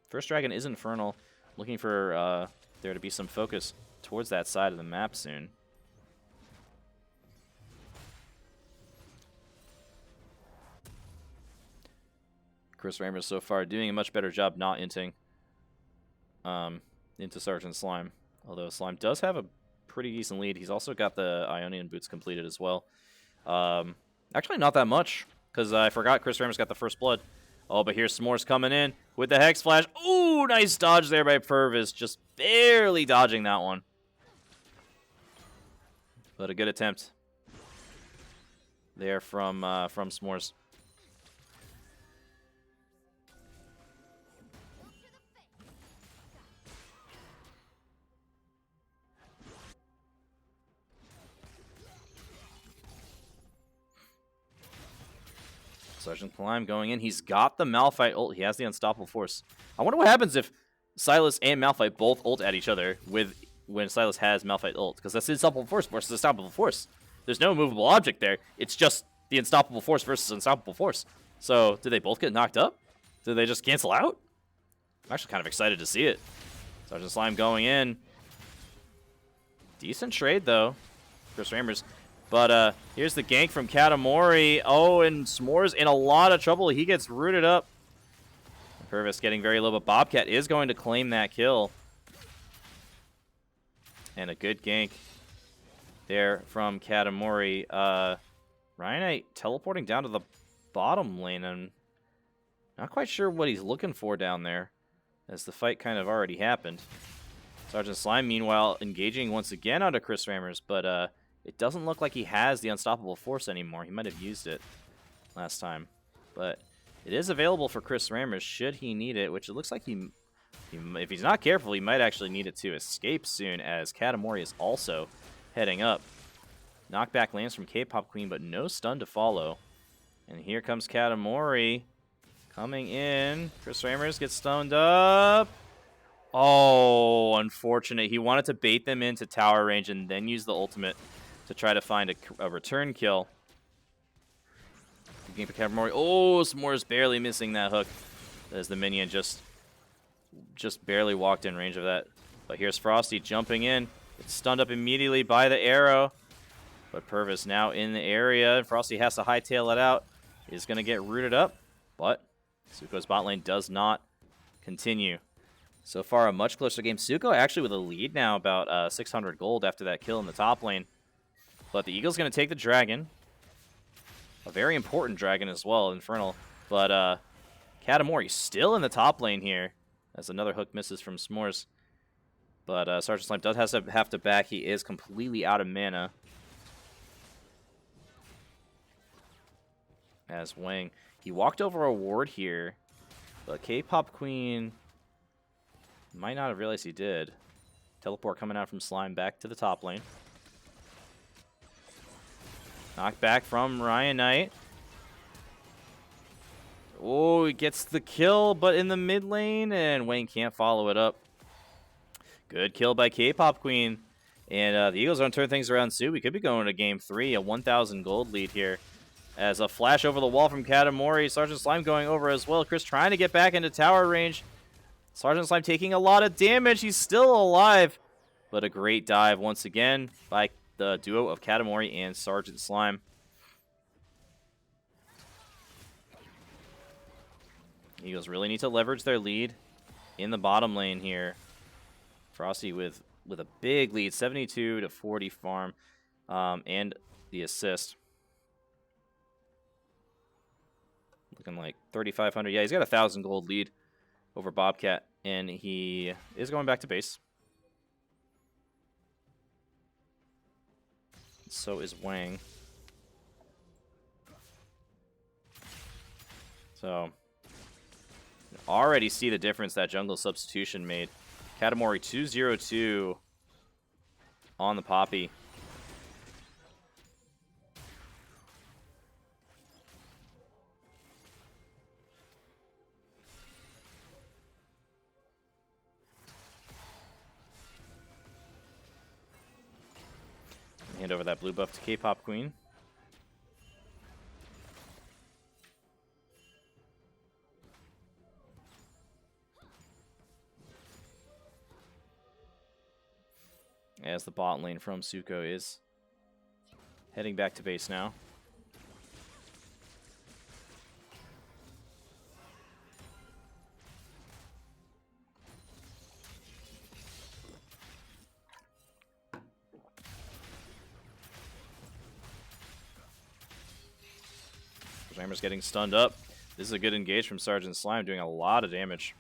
First Dragon is Infernal. Looking for there to be some focus towards that side of the map soon. chrisramrz so far doing a much better job not inting into Sergeant Slime. Although Slime does have a pretty decent lead. He's also got the Ionian boots completed as well. Actually, not that much, because I forgot chrisramrz got the first blood. Oh, but here's S'mores coming in with the Hex Flash. Ooh, nice dodge there by Purvis. Just barely dodging that one. But a good attempt. there from S'mores. Sergeant Climb going in. He's got the Malphite ult. He has the Unstoppable Force. I wonder what happens if Sylas and Malphite both ult at each other when Sylas has Malphite ult, because that's the Unstoppable Force versus Unstoppable Force. There's no movable object there. It's just the Unstoppable Force versus Unstoppable Force. So, did they both get knocked up? Did they just cancel out? I'm actually kind of excited to see it. Sergeant Slime going in. Decent trade, though. chrisramrz. But here's the gank from Katamori. Oh, and S'mores in a lot of trouble. He gets rooted up. Purvis getting very low, but Bobcat is going to claim that kill. And a good gank there from Katamori. Ryanite teleporting down to the bottom lane. I'm not quite sure what he's looking for down there, as the fight kind of already happened. Sergeant Slime, meanwhile, engaging once again onto chrisramrz, but it doesn't look like he has the Unstoppable Force anymore. He might have used it last time. But it is available for chrisramrz should he need it, which it looks like if he's not careful, he might actually need it to escape soon, as Katamori is also heading up. Knockback lands from K-Pop Queen, but no stun to follow. And here comes Katamori coming in. chrisramrz gets stoned up. Oh, unfortunate. He wanted to bait them into tower range and then use the ultimate to try to find a return kill. Good game for Katamori. Oh, S'mores barely missing that hook, as the minion just barely walked in range of that. But here's Frosty jumping in. It's stunned up immediately by the arrow. But Purvis now in the area. Frosty has to hightail it out. He's going to get rooted up. But SUCO's bot lane does not continue. So far, a much closer game. SUCO actually with a lead now, about 600 gold after that kill in the top lane. But the Eagle's going to take the dragon. A very important dragon as well, Infernal. But Katamori still in the top lane here, as another hook misses from S'mores. But Sergeant Slime does have to back. He is completely out of mana. As Wang, he walked over a ward here, but K-Pop Queen might not have realized he did. Teleport coming out from Slime back to the top lane. Knockback from Ryanite. Oh, he gets the kill, but in the mid lane, and Wayne can't follow it up. Good kill by K-Pop Queen. And the Eagles are going to turn things around soon. We could be going to game 3, a 1,000 gold lead here. As a flash over the wall from Katamori. Sergeant Slime going over as well. Chris trying to get back into tower range. Sergeant Slime taking a lot of damage. He's still alive. But a great dive once again by the duo of Katamori and Sergeant Slime. Eagles really need to leverage their lead in the bottom lane here. Frosty with a big lead, 72 to 40 farm, and the assist. Looking like 3,500. Yeah, he's got a 1,000 gold lead over Bobcat, and he is going back to base. So is Wang. So, already see the difference that jungle substitution made. Katamori 2-0-2 on the Poppy. Hand over that blue buff to K-Pop Queen. As the bot lane from SUCO is heading back to base now. Rammer's getting stunned up. This is a good engage from Sergeant Slime, doing a lot of damage.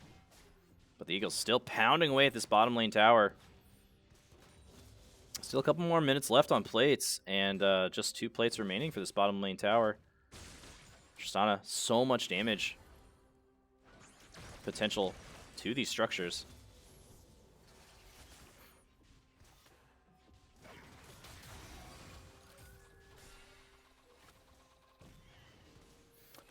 But the Eagles still pounding away at this bottom lane tower. Still a couple more minutes left on plates, and just 2 plates remaining for this bottom lane tower. Tristana, so much damage potential to these structures.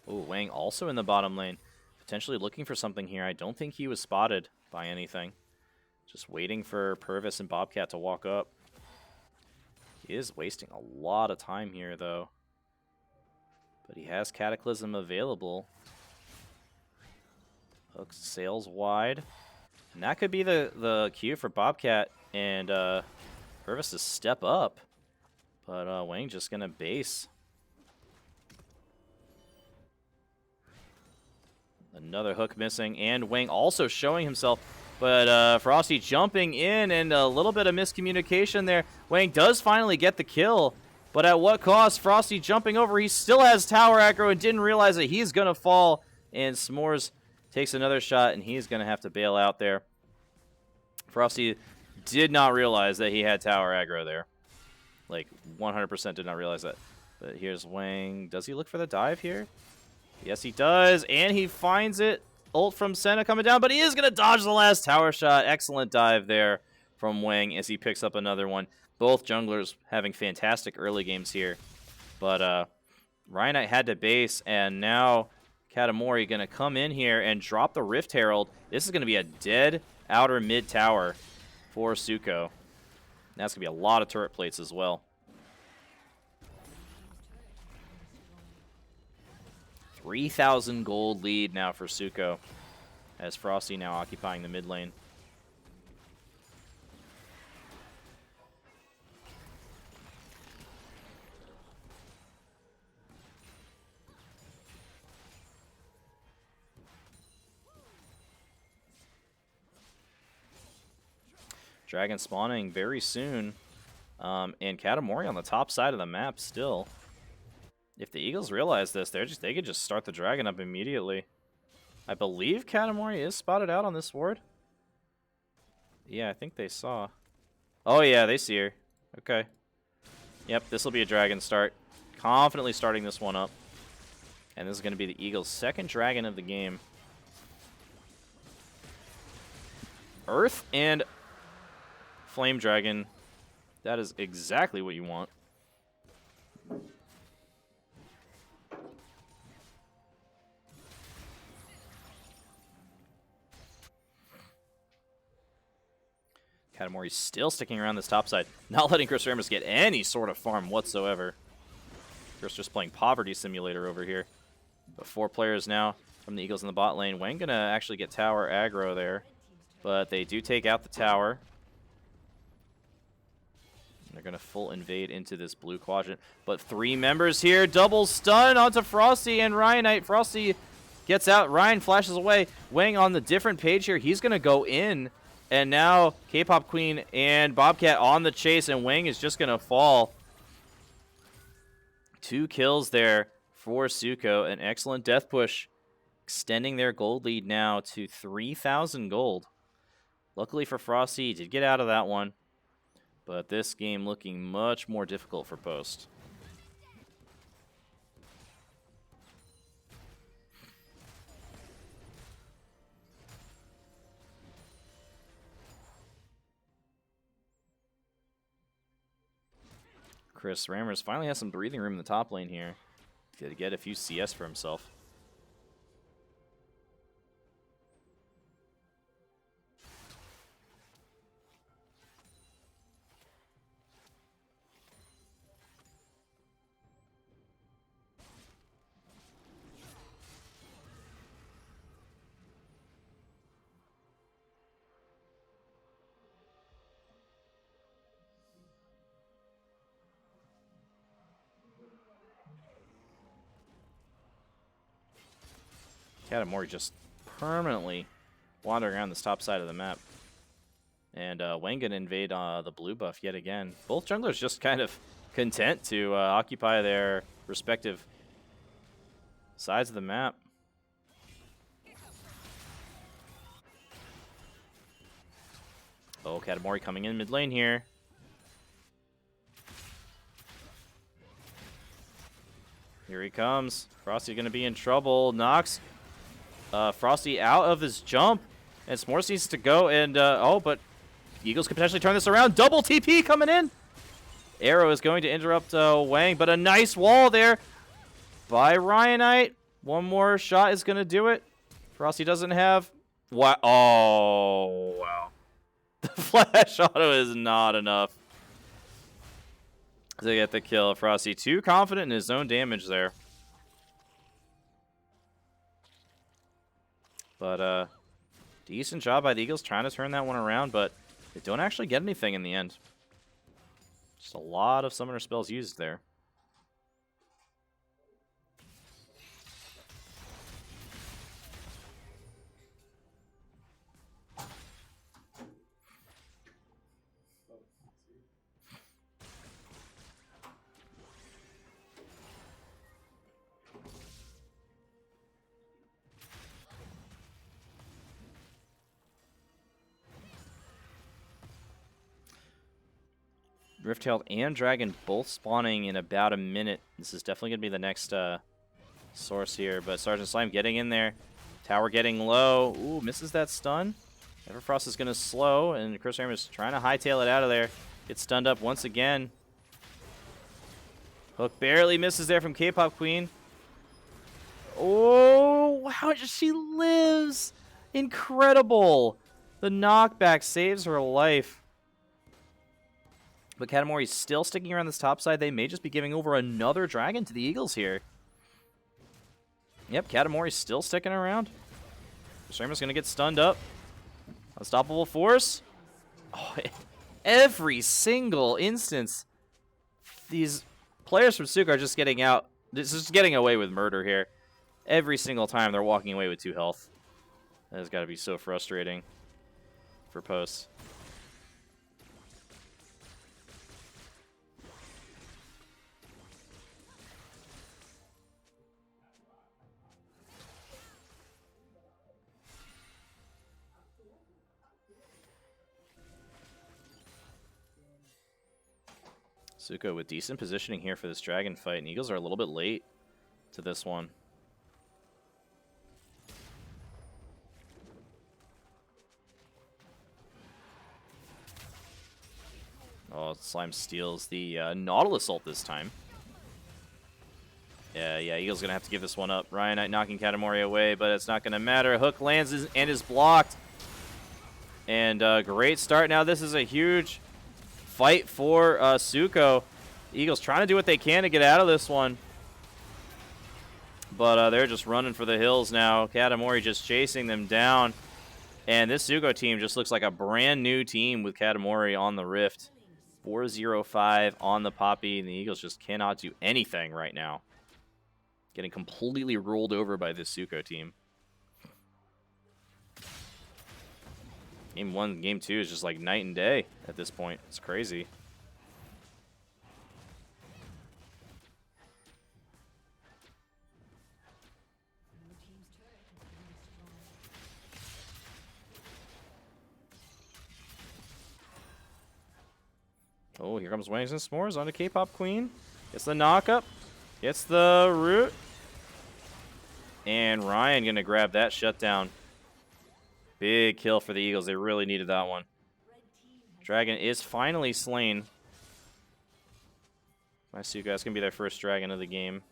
Oh, Wang also in the bottom lane. Potentially looking for something here. I don't think he was spotted by anything. Just waiting for Purvis and Bobcat to walk up. He is wasting a lot of time here, though. But he has Cataclysm available. Hooks sails wide. And that could be the cue for Bobcat and Purvis to step up. But Wang just going to base. Another hook missing, and Wang also showing himself. But Frosty jumping in, and a little bit of miscommunication there. Wang does finally get the kill, but at what cost? Frosty jumping over. He still has tower aggro and didn't realize that he's going to fall. And S'mores takes another shot, and he's going to have to bail out there. Frosty did not realize that he had tower aggro there. Like, 100% did not realize that. But here's Wang. Does he look for the dive here? Yes, he does, and he finds it. Ult from Senna coming down, but he is going to dodge the last tower shot. Excellent dive there from Wang as he picks up another one. Both junglers having fantastic early games here. But Ryanite had to base, and now Katamori going to come in here and drop the Rift Herald. This is going to be a dead outer mid tower for SUCO. That's going to be a lot of turret plates as well. 3,000 gold lead now for SUCO, as Frosty now occupying the mid lane. Dragon spawning very soon, and Katamori on the top side of the map still. If the Eagles realize this, they could just start the dragon up immediately. I believe Katamori is spotted out on this ward. Yeah, I think they saw. Oh yeah, they see her. Okay. Yep, this will be a dragon start. Confidently starting this one up. And this is going to be the Eagles' second dragon of the game. Earth and Flame Dragon. That is exactly what you want. Katamori's still sticking around this top side, not letting chrisramrz get any sort of farm whatsoever. Chris just playing Poverty Simulator over here. But 4 players now from the Eagles in the bot lane. Wang gonna actually get tower aggro there, but they do take out the tower. And they're gonna full invade into this blue quadrant. But 3 members here, double stun onto Frosty and Ryanite. Frosty gets out, Ryan flashes away. Wang on the different page here, he's gonna go in. And now K-Pop Queen and Bobcat on the chase, and Wang is just going to fall. 2 kills there for SUCO. An excellent death push, extending their gold lead now to 3,000 gold. Luckily for Frosty, he did get out of that one. But this game looking much more difficult for Post. chrisramrz finally has some breathing room in the top lane here to get a few CS for himself. Katamori just permanently wandering around this top side of the map. And Wang gonna invade the blue buff yet again. Both junglers just kind of content to occupy their respective sides of the map. Oh, Katamori coming in mid lane here. Here he comes. Frosty going to be in trouble. Knocks Frosty out of his jump. And S'mores needs to go. And, oh, but Eagles could potentially turn this around. Double TP coming in. Arrow is going to interrupt Wang. But a nice wall there by Ryanite. One more shot is going to do it. Frosty doesn't have... What? Oh, wow. The flash auto is not enough to get the kill. Frosty too confident in his own damage there. But decent job by the Eagles trying to turn that one around, but they don't actually get anything in the end. Just a lot of summoner spells used there. Rifttailed and Dragon both spawning in about a minute. This is definitely going to be the next source here. But Sergeant Slime getting in there. Tower getting low. Ooh, misses that stun. Everfrost is going to slow, and chrisramrz is trying to hightail it out of there. Gets stunned up once again. Hook barely misses there from K-Pop Queen. Oh, wow, she lives. Incredible. The knockback saves her life. But Katamori's still sticking around this top side. They may just be giving over another dragon to the Eagles here. Yep, Katamori's still sticking around. chrisramrz going to get stunned up. Unstoppable force. Oh, every single instance, these players from SUCO are just getting out. Just getting away with murder here. Every single time they're walking away with 2 health. That has got to be so frustrating for posts. SUCO with decent positioning here for this dragon fight, and Eagles are a little bit late to this one. Oh, Slime steals the Nautilus ult this time. Yeah, Eagles going to have to give this one up. Ryanite knocking Katamori away, but it's not going to matter. Hook lands and is blocked. And great start. Now this is a huge fight for SUCO. Eagles trying to do what they can to get out of this one. But they're just running for the hills now. Katamori just chasing them down. And this SUCO team just looks like a brand new team with Katamori on the Rift. 4-0-5 on the Poppy, and the Eagles just cannot do anything right now. Getting completely rolled over by this SUCO team. Game 1 and Game 2 is just like night and day at this point. It's crazy. Oh, here comes Wangs and S'mores onto K-Pop Queen. Gets the knock-up. Gets the root. And Ryan going to grab that shutdown. Big kill for the Eagles. They really needed that one. Dragon is finally slain. My SUCO, that's going to be their first dragon of the game.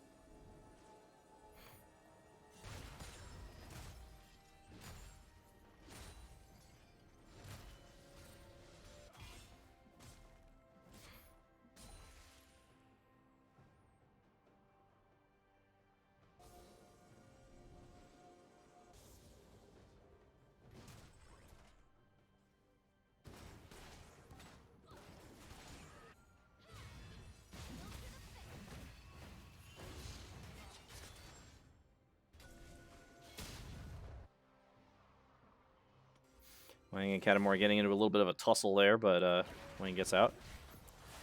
Wang and Katamori getting into a little bit of a tussle there, but Wang gets out.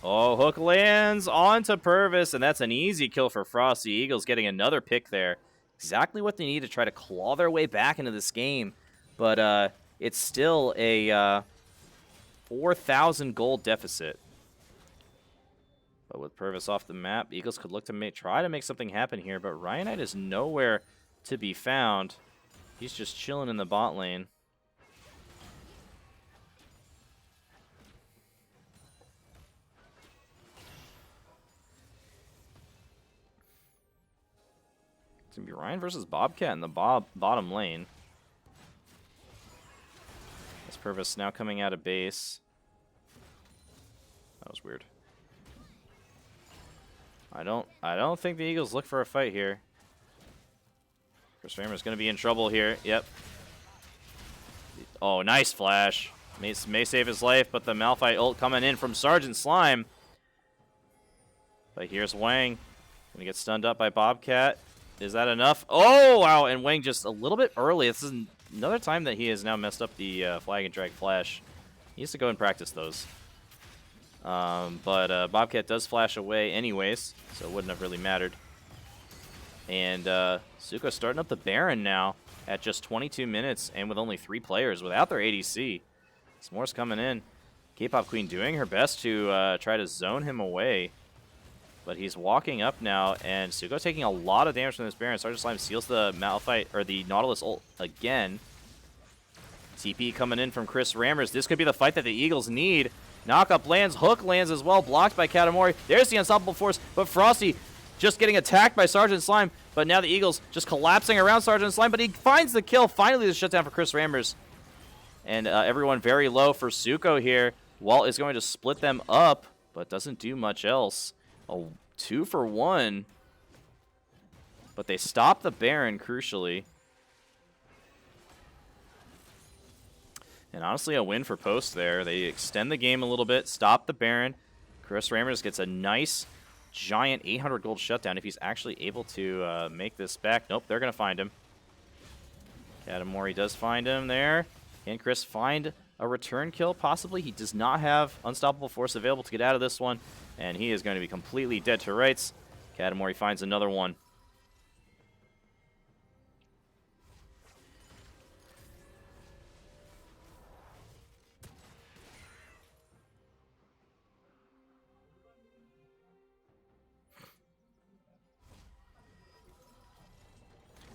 Oh, hook lands onto Purvis, and that's an easy kill for Frosty. Eagles getting another pick there. Exactly what they need to try to claw their way back into this game. But it's still a 4,000 gold deficit. But with Purvis off the map, Eagles could look to try to make something happen here, but Ryanite is nowhere to be found. He's just chilling in the bot lane. It's going to be Ryan versus Bobcat in the bottom lane. This Purvis now coming out of base. That was weird. I don't think the Eagles look for a fight here. chrisramrz is going to be in trouble here. Yep. Oh, nice flash. May save his life, but the Malphite ult coming in from Sergeant Slime. But here's Wang. Gonna get stunned up by Bobcat. Is that enough? Oh, wow. And Wang just a little bit early. This is another time that he has now messed up the flag and drag flash. He needs to go and practice those. But Bobcat does flash away anyways, so it wouldn't have really mattered. And SUCO starting up the Baron now at just 22 minutes and with only 3 players without their ADC. S'more's coming in. K-Pop Queen doing her best to try to zone him away. But he's walking up now, and SUCO taking a lot of damage from this Baron. Sergeant Slime seals the Malphite, or the Nautilus ult again. TP coming in from chrisramrz. This could be the fight that the Eagles need. Knockup lands, hook lands as well, blocked by Katamari. There's the unstoppable force, but Frosty just getting attacked by Sergeant Slime. But now the Eagles just collapsing around Sergeant Slime, but he finds the kill. Finally, the shutdown for chrisramrz. And everyone very low for SUCO here. Walt is going to split them up, but doesn't do much else. A 2 for 1. But they stop the Baron, crucially. And honestly, a win for Post there. They extend the game a little bit, stop the Baron. chrisramrz gets a nice, giant 800 gold shutdown if he's actually able to make this back. Nope, they're going to find him. Katamari does find him there. Can Chris find a return kill? Possibly. He does not have unstoppable force available to get out of this one. And he is going to be completely dead to rights. Katamari finds another one.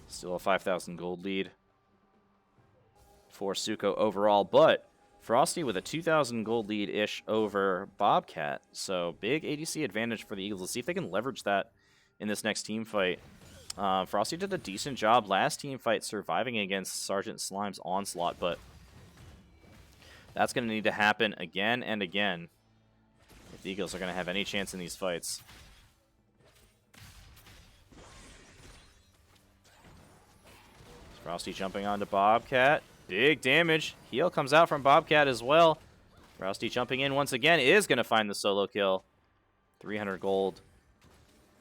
Still a 5,000 gold lead for SUCO overall, but Frosty with a 2,000 gold lead-ish over Bobcat. So big ADC advantage for the Eagles. Let's see if they can leverage that in this next team fight. Frosty did a decent job last team fight surviving against Sergeant Slime's onslaught, but that's going to need to happen again and again if the Eagles are going to have any chance in these fights. Frosty jumping onto Bobcat. Big damage. Heal comes out from Bobcat as well. Frosty jumping in once again is going to find the solo kill. 300 gold.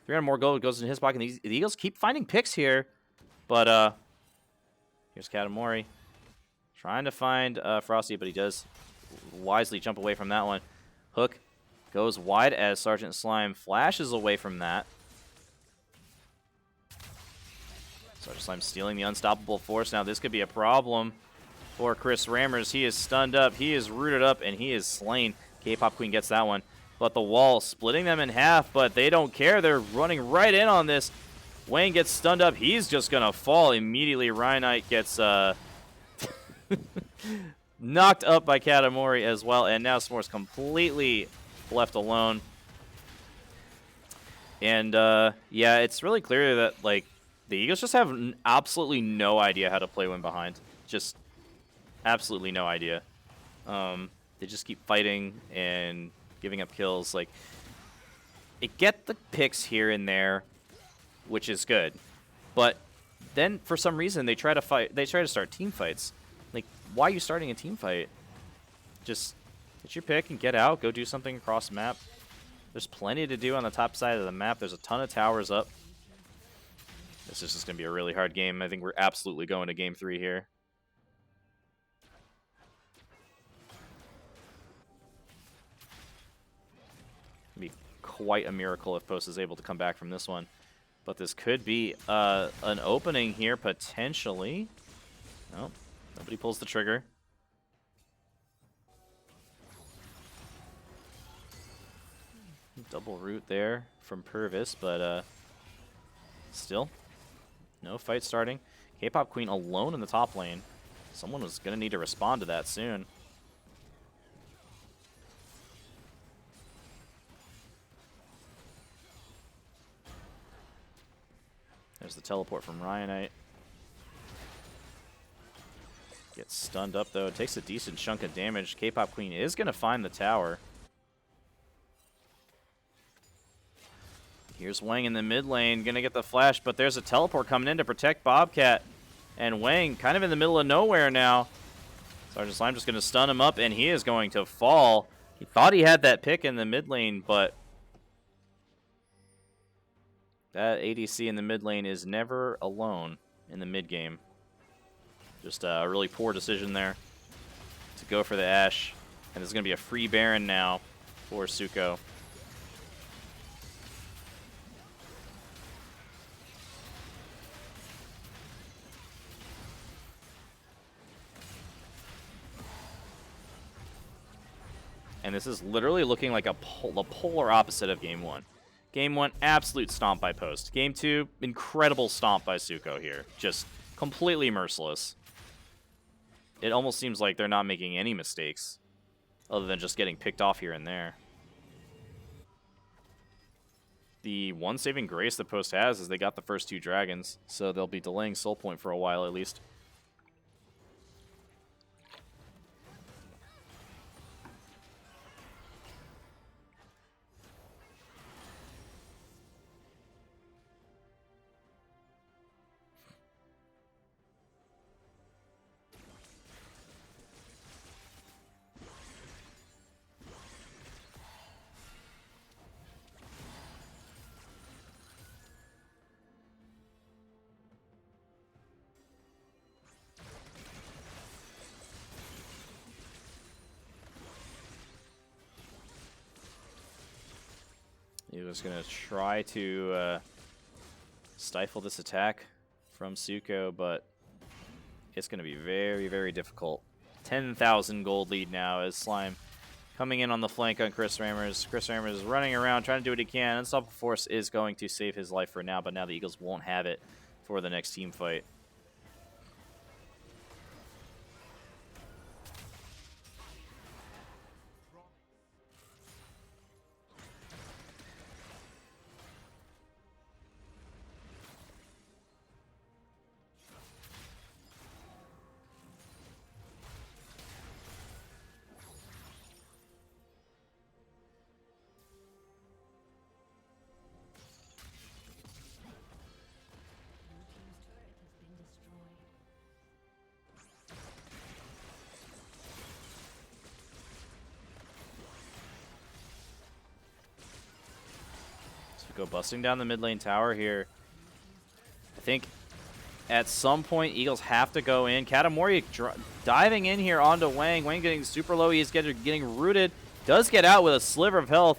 300 more gold goes in his pocket. The Eagles keep finding picks here. But here's Katamari. Trying to find Frosty, but he does wisely jump away from that one. Hook goes wide as Sergeant Slime flashes away from that. Sergeant Slime stealing the unstoppable force. Now this could be a problem for chrisramrz. He is stunned up, he is rooted up, and he is slain. K-Pop Queen gets that one. But the wall splitting them in half, but they don't care. They're running right in on this. Wayne gets stunned up. He's just going to fall immediately. Ryanite gets knocked up by Katamari as well. And now S'more's completely left alone. And, yeah, it's really clear that, like, the Eagles just have absolutely no idea how to play when behind. Just absolutely no idea. They just keep fighting and giving up kills. Like, they get the picks here and there, which is good. But then, for some reason, they try to fight. They try to start team fights. Like, why are you starting a team fight? Just get your pick and get out. Go do something across the map. There's plenty to do on the top side of the map. There's a ton of towers up. This is just going to be a really hard game. I think we're absolutely going to Game 3 here. It'd be quite a miracle if Post is able to come back from this one. But this could be an opening here, potentially. No, nobody pulls the trigger. Double root there from Purvis, but still, no fight starting. K-Pop Queen alone in the top lane. Someone was going to need to respond to that soon. There's the teleport from Ryanite. Gets stunned up, though. It takes a decent chunk of damage. K-Pop Queen is going to find the tower. Here's Wang in the mid lane. Going to get the flash, but there's a teleport coming in to protect Bobcat. And Wang kind of in the middle of nowhere now. Sergeant Slime just going to stun him up, and he is going to fall. He thought he had that pick in the mid lane, but that ADC in the mid lane is never alone in the mid game. Just a really poor decision there to go for the Ashe. And this is going to be a free Baron now for SUCO. And this is literally looking like the polar opposite of Game 1. Game 1, absolute stomp by Post. Game 2, incredible stomp by SUCO here. Just completely merciless. It almost seems like they're not making any mistakes, other than just getting picked off here and there. The one saving grace that Post has is they got the first 2 dragons, so they'll be delaying Soul Point for a while at least. He was going to try to stifle this attack from SUCO, but it's going to be very, very difficult. 10,000 gold lead now as Slime coming in on the flank on chrisramrz. chrisramrz is running around trying to do what he can. Unstoppable Force is going to save his life for now, but now the Eagles won't have it for the next team fight. Go busting down the mid lane tower here. I think at some point Eagles have to go in. Katamori diving in here onto Wang. Wang getting super low. He's getting rooted. Does get out with a sliver of health,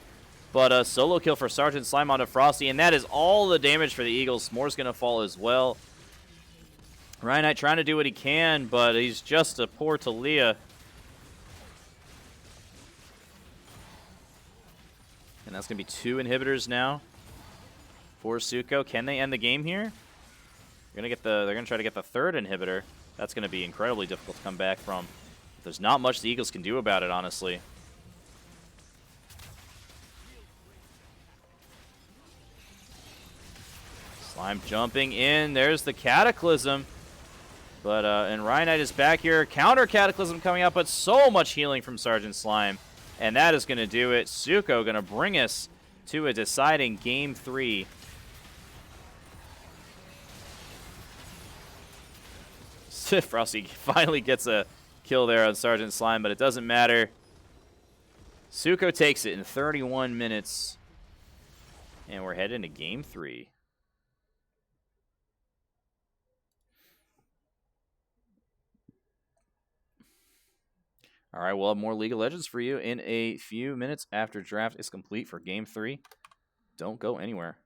but a solo kill for Sergeant Slime onto Frosty, and that is all the damage for the Eagles. Moore's going to fall as well. Ryanite trying to do what he can, but he's just a poor Taliyah. And that's going to be 2 inhibitors now for SUCO. Can they end the game here? They're gonna try to get the 3rd inhibitor. That's gonna be incredibly difficult to come back from. There's not much the Eagles can do about it, honestly. Slime jumping in. There's the Cataclysm. But and Ryanite is back here. Counter Cataclysm coming out, but so much healing from Sergeant Slime. And that is gonna do it. SUCO gonna bring us to a deciding Game 3. Frosty finally gets a kill there on Sergeant Slime, but it doesn't matter. SUCO takes it in 31 minutes. And we're heading to Game 3. All right, we'll have more League of Legends for you in a few minutes after draft is complete for Game 3. Don't go anywhere.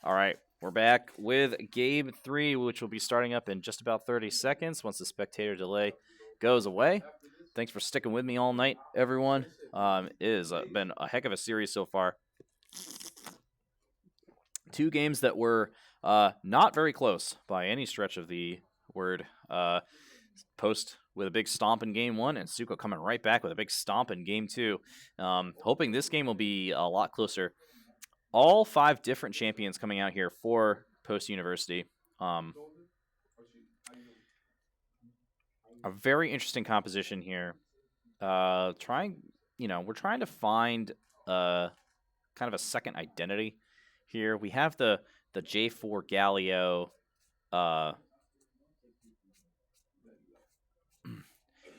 All right, we're back with Game 3, which will be starting up in just about 30 seconds once the spectator delay goes away. Thanks for sticking with me all night, everyone. It has been a heck of a series so far. 2 games that were not very close by any stretch of the word. Post with a big stomp in Game 1, and SUCO coming right back with a big stomp in Game 2. Hoping this game will be a lot closer. All 5 different champions coming out here for Post University. A very interesting composition here. We're trying to find kind of a second identity here. We have the J4 Galio,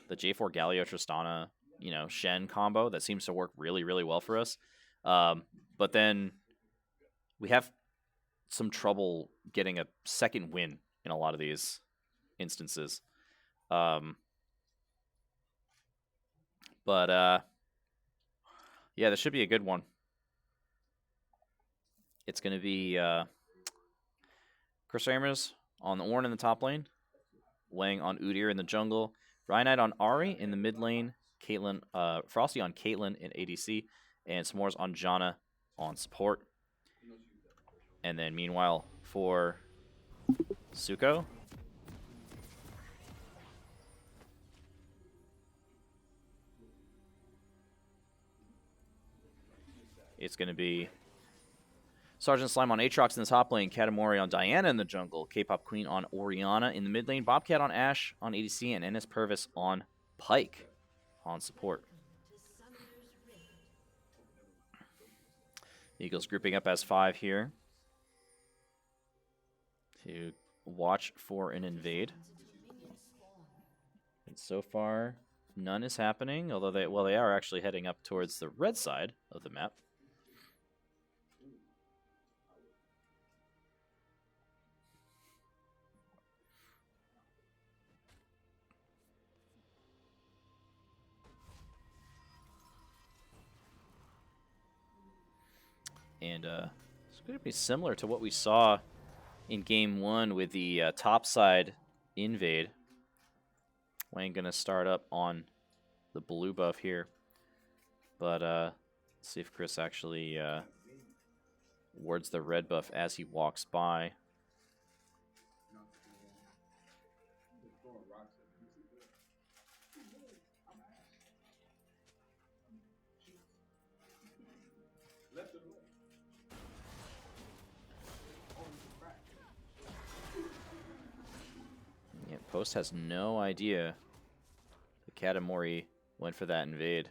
the J4 Galio Tristana, Shen combo that seems to work really, really well for us. But then we have some trouble getting a second win in a lot of these instances. Yeah, this should be a good one. It's going to be chrisramrz on the Ornn in the top lane, Wang on Udyr in the jungle, Ryanite on Ahri in the mid lane, Caitlyn, Frosty on Caitlyn in ADC, and s'mores on Janna on support. And then meanwhile for SUCO, it's going to be Sergeant Slime on Aatrox in the top lane, Katamori on Diana in the jungle, K-Pop Queen on Orianna in the mid lane, Bobcat on Ashe on ADC, and Ennis Purvis on Pyke on support. Eagles grouping up as 5 here to watch for an invade. And so far, none is happening, although they are actually heading up towards the red side of the map. And it's going to be similar to what we saw in Game 1 with the topside invade. Wang going to start up on the blue buff here. But let's see if Chris actually wards the red buff as he walks by. Yeah, Post has no idea the Katamori went for that invade.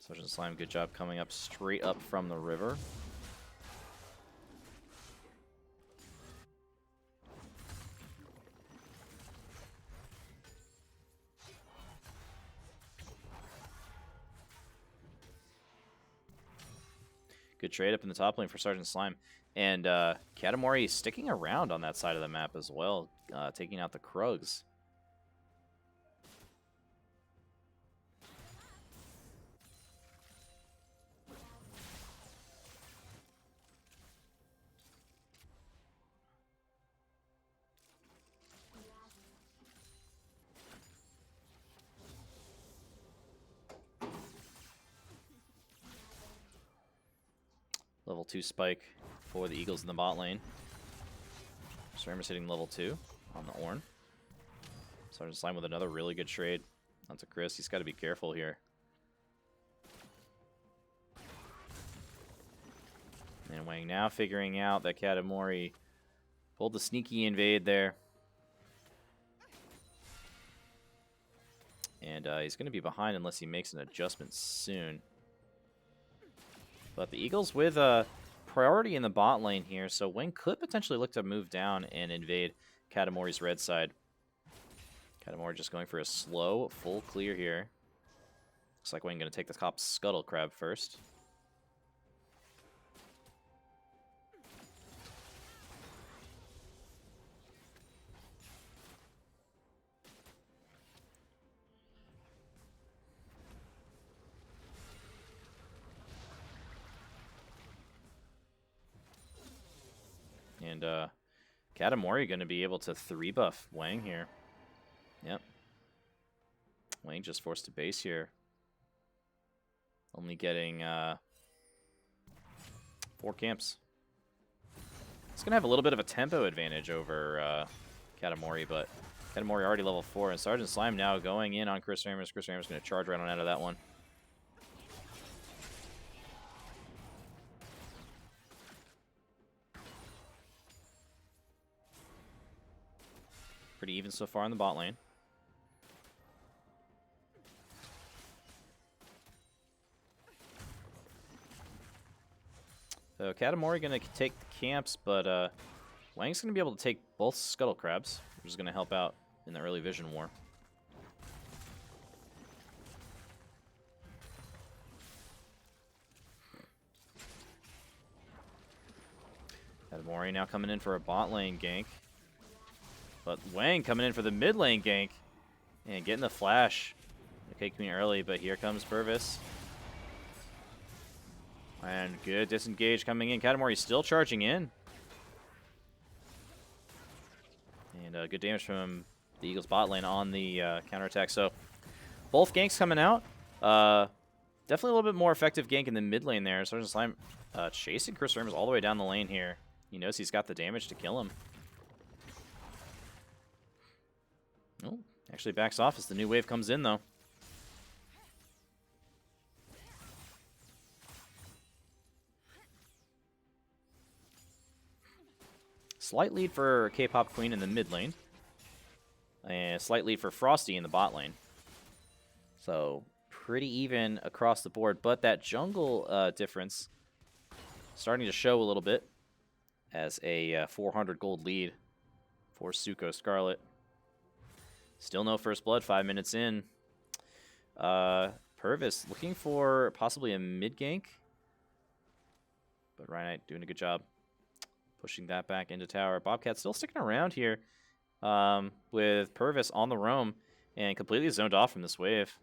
Sergeant Slime, good job coming up straight up from the river. Good trade up in the top lane for Sergeant Slime. And Katamori sticking around on that side of the map as well, taking out the Krugs. Level 2 spike for the Eagles in the bot lane. Swarmer's hitting level 2 on the Ornn. Sergeant Slime with another really good trade onto Chris. He's got to be careful here. And Wang now figuring out that Katamori pulled the sneaky invade there. And he's going to be behind unless he makes an adjustment soon. But the Eagles with a priority in the bot lane here, so Wang could potentially look to move down and invade Katamori's red side. Katamori just going for a slow, full clear here. Looks like Wang going to take the top Scuttle Crab first. And Katamori going to be able to 3-buff Wang here. Yep. Wang just forced to base here. Only getting 4 camps. It's going to have a little bit of a tempo advantage over Katamori, but Katamori already level 4. And Sergeant Slime now going in on chrisramrz. chrisramrz going to charge right on out of that one. Pretty even so far in the bot lane. So Katamori going to take the camps, but Wang's going to be able to take both Scuttle Crabs, which is going to help out in the early vision war. Katamori now coming in for a bot lane gank. But Wang coming in for the mid lane gank. And getting the flash. Okay, coming early, but here comes Purvis. And good disengage coming in. Katamori still charging in. And good damage from the Eagles bot lane on the counterattack. So both ganks coming out. Definitely a little bit more effective gank in the mid lane there. Sergeant Slime chasing chrisramrz all the way down the lane here. He knows he's got the damage to kill him. Oh, actually backs off as the new wave comes in, though. Slight lead for K-Pop Queen in the mid lane. And a slight lead for Frosty in the bot lane. So, pretty even across the board. But that jungle difference starting to show a little bit as a 400 gold lead for SUCO Scarlet. Still no first blood, 5 minutes in. Purvis looking for possibly a mid gank. But Ryanite doing a good job pushing that back into tower. Bobcat still sticking around here with Purvis on the roam and completely zoned off from this wave.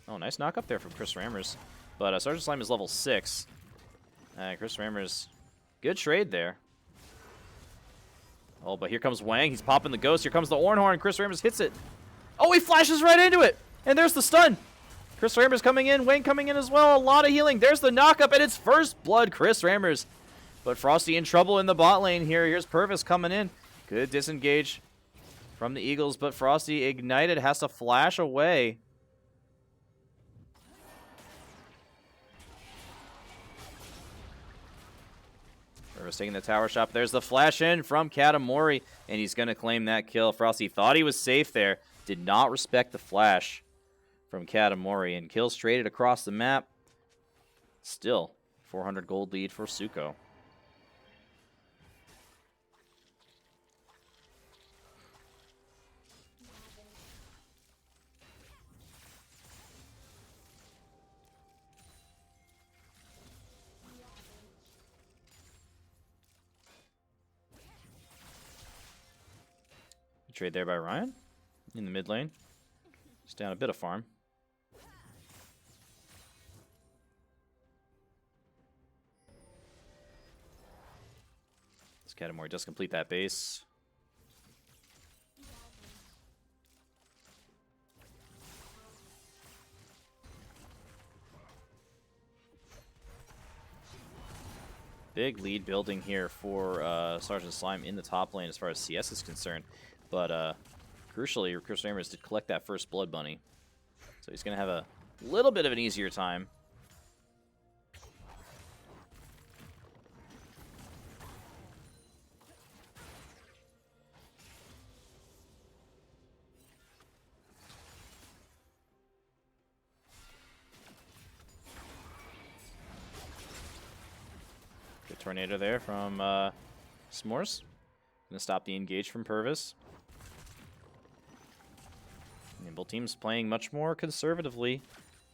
Oh, nice knock up there from chrisramrz. But Sergeant Slime is level 6. chrisramrz, good trade there. Oh, but here comes Wang. He's popping the ghost. Here comes the Ornn. chrisramrz hits it. Oh, he flashes right into it. And there's the stun. chrisramrz coming in. Wang coming in as well. A lot of healing. There's the knockup. And it's first blood chrisramrz. But Frosty in trouble in the bot lane here. Here's Purvis coming in. Good disengage from the Eagles. But Frosty ignited. Has to flash away. Purvis taking the tower shot. There's the flash in from Katamori. And he's going to claim that kill. Frosty thought he was safe there. Did not respect the flash from Katamori. And kills traded across the map. Still, 400 gold lead for SUCO. Trade there by Ryan in the mid lane. Just down a bit of farm. This Katamori does complete that base. Big lead building here for Sergeant Slime in the top lane as far as CS is concerned. But crucially, chrisramrz did collect that first blood bunny. So he's going to have a little bit of an easier time. Good tornado there from S'mores. Going to stop the engage from Purvis. And both teams playing much more conservatively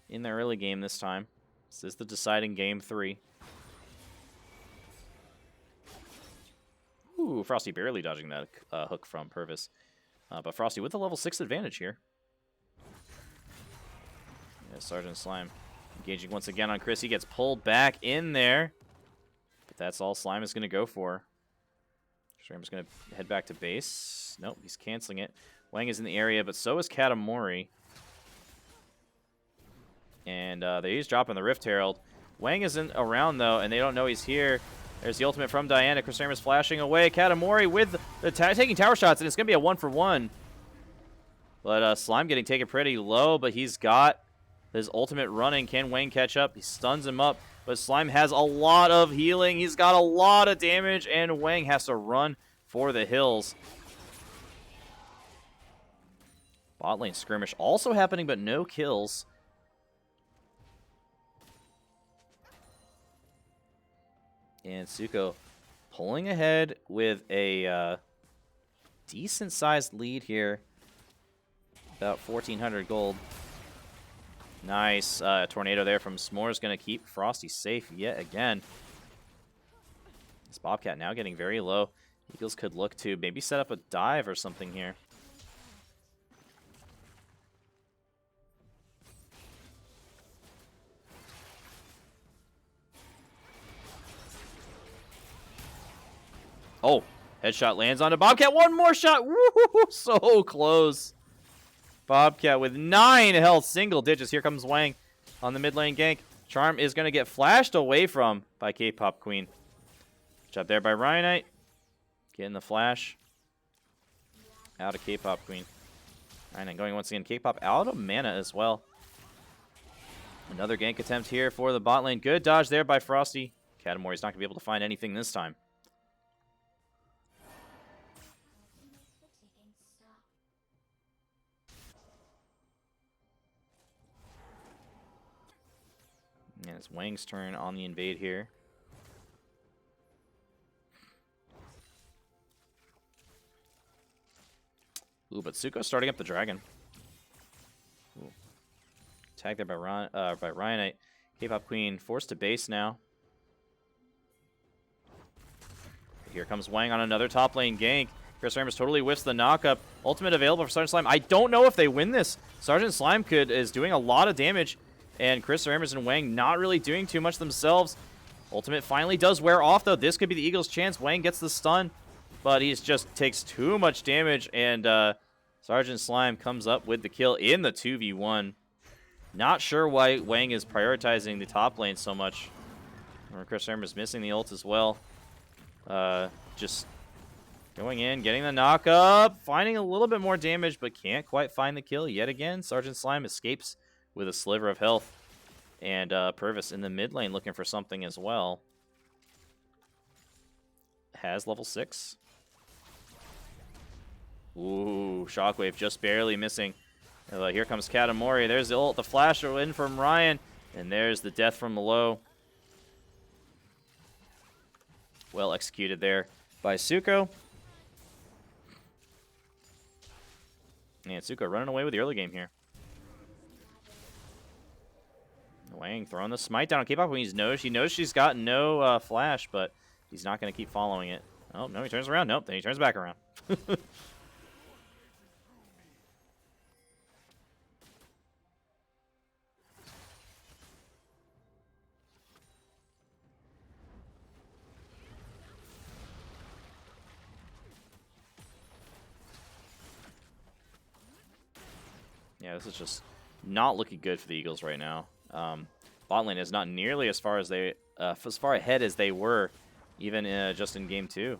in the early game this time. This is the deciding game 3. Ooh, Frosty barely dodging that hook from Purvis. But Frosty with the level 6 advantage here. There's Sergeant Slime engaging once again on Chris. He gets pulled back in there. But that's all Slime is going to go for. Shram's going to head back to base. Nope, he's canceling it. Wang is in the area, but so is Katamori. And he's dropping the Rift Herald. Wang isn't around, though, and they don't know he's here. There's the ultimate from Diana. chrisramrz flashing away. Katamori with the taking tower shots, and it's going to be a 1-for-1. But Slime getting taken pretty low, but he's got his ultimate running. Can Wang catch up? He stuns him up, but Slime has a lot of healing. He's got a lot of damage, and Wang has to run for the hills. Bot lane skirmish also happening, but no kills. And SUCO pulling ahead with a decent-sized lead here. About 1,400 gold. Nice tornado there from S'more's going to keep Frosty safe yet again. This Bobcat now getting very low. Eagles could look to maybe set up a dive or something here. Oh, headshot lands on a Bobcat. One more shot. Woo, so close. Bobcat with 9 health, single digits. Here comes Wang on the mid lane gank. Charm is going to get flashed away from by K-Pop Queen. Good job there by Ryanite. Getting the flash out of K-Pop Queen. Ryanite going once again. K-Pop out of mana as well. Another gank attempt here for the bot lane. Good dodge there by Frosty. Katamori's not going to be able to find anything this time. And it's Wang's turn on the invade here. Ooh, but SUCO starting up the dragon. Ooh. Tagged there by Ryanite. K-Pop Queen forced to base now. Here comes Wang on another top lane gank. chrisramrz totally whiffs the knockup. Ultimate available for Sergeant Slime. I don't know if they win this. Sergeant Slime is doing a lot of damage. And chrisramrz and Wang not really doing too much themselves. Ultimate finally does wear off, though. This could be the Eagles' chance. Wang gets the stun, but he just takes too much damage, and Sergeant Slime comes up with the kill in the 2v1. Not sure why Wang is prioritizing the top lane so much. Or chrisramrz missing the ult as well. Just going in, getting the knock up, finding a little bit more damage, but can't quite find the kill yet again. Sergeant Slime escapes with a sliver of health. And Purvis in the mid lane looking for something as well. Has level 6. Ooh, Shockwave just barely missing. Here comes Katamori. There's the ult, the flash in from Ryan. And there's the death from below. Well executed there by SUCO. And SUCO running away with the early game here. Wang throwing the smite down on K-Pop when he knows she's got no flash, but he's not going to keep following it. Oh, no, he turns around. Nope, then he turns back around. Yeah, this is just not looking good for the Eagles right now. Bot lane is not nearly as far ahead as they were, even just in game 2.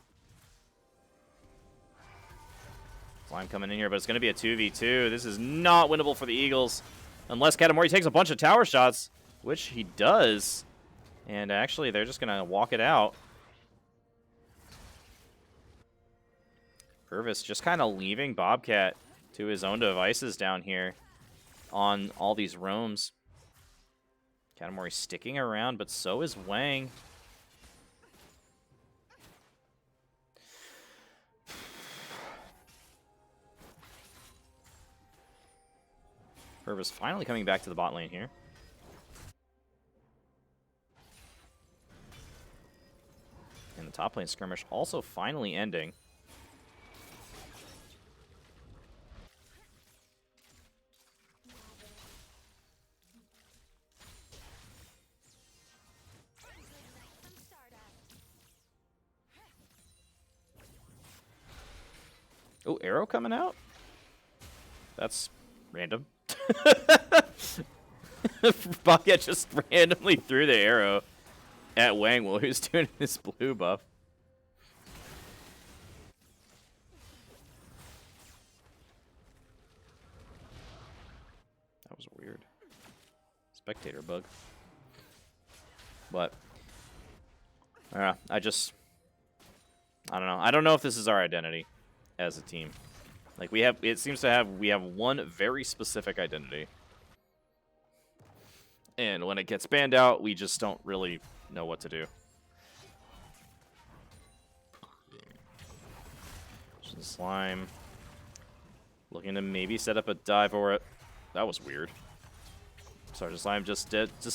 Slime coming in here, but it's going to be a 2v2. This is not winnable for the Eagles, unless Katamori takes a bunch of tower shots, which he does. And actually, they're just going to walk it out. Purvis just kind of leaving Bobcat to his own devices down here on all these roams. Katamori sticking around, but so is Wang. Purvis finally coming back to the bot lane here. And the top lane skirmish also finally ending. Oh, arrow coming out? That's random. Bobcat just randomly threw the arrow at WangHongYue, who's doing his blue buff. That was weird. Spectator bug. But I don't know. I don't know if this is our identity as a team. Like we have one very specific identity. And when it gets banned out, we just don't really know what to do. Slime. Looking to maybe set up a dive for it. That was weird. Sergeant Slime just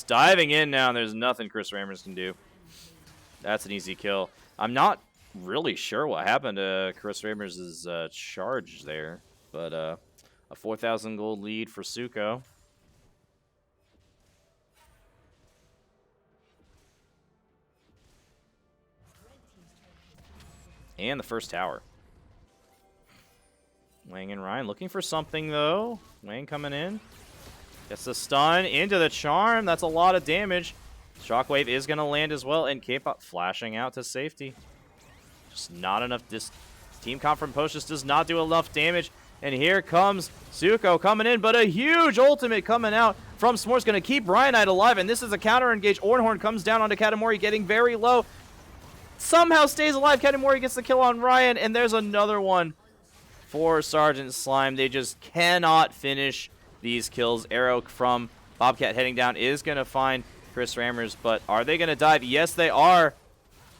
diving in now, and there's nothing chrisramrz can do. That's an easy kill. I'm not really sure what happened to chrisramrz's charge there, but a 4,000 gold lead for SUCO. And the first tower. Wang and Ryan looking for something, though. Wang coming in. Gets the stun into the charm. That's a lot of damage. Shockwave is going to land as well. And K-pop flashing out to safety. Just not enough. This team comp from Post just does not do enough damage. And here comes SUCO coming in. But a huge ultimate coming out from S'mores. Going to keep Ryanite alive. And this is a counter engage. Ornn comes down onto Katamori, getting very low. Somehow stays alive. Katamori gets the kill on Ryan, and there's another one for Sergeant Slime. They just cannot finish these kills. Arrow from Bobcat heading down is going to find chrisramrz, but are they going to dive? Yes, they are.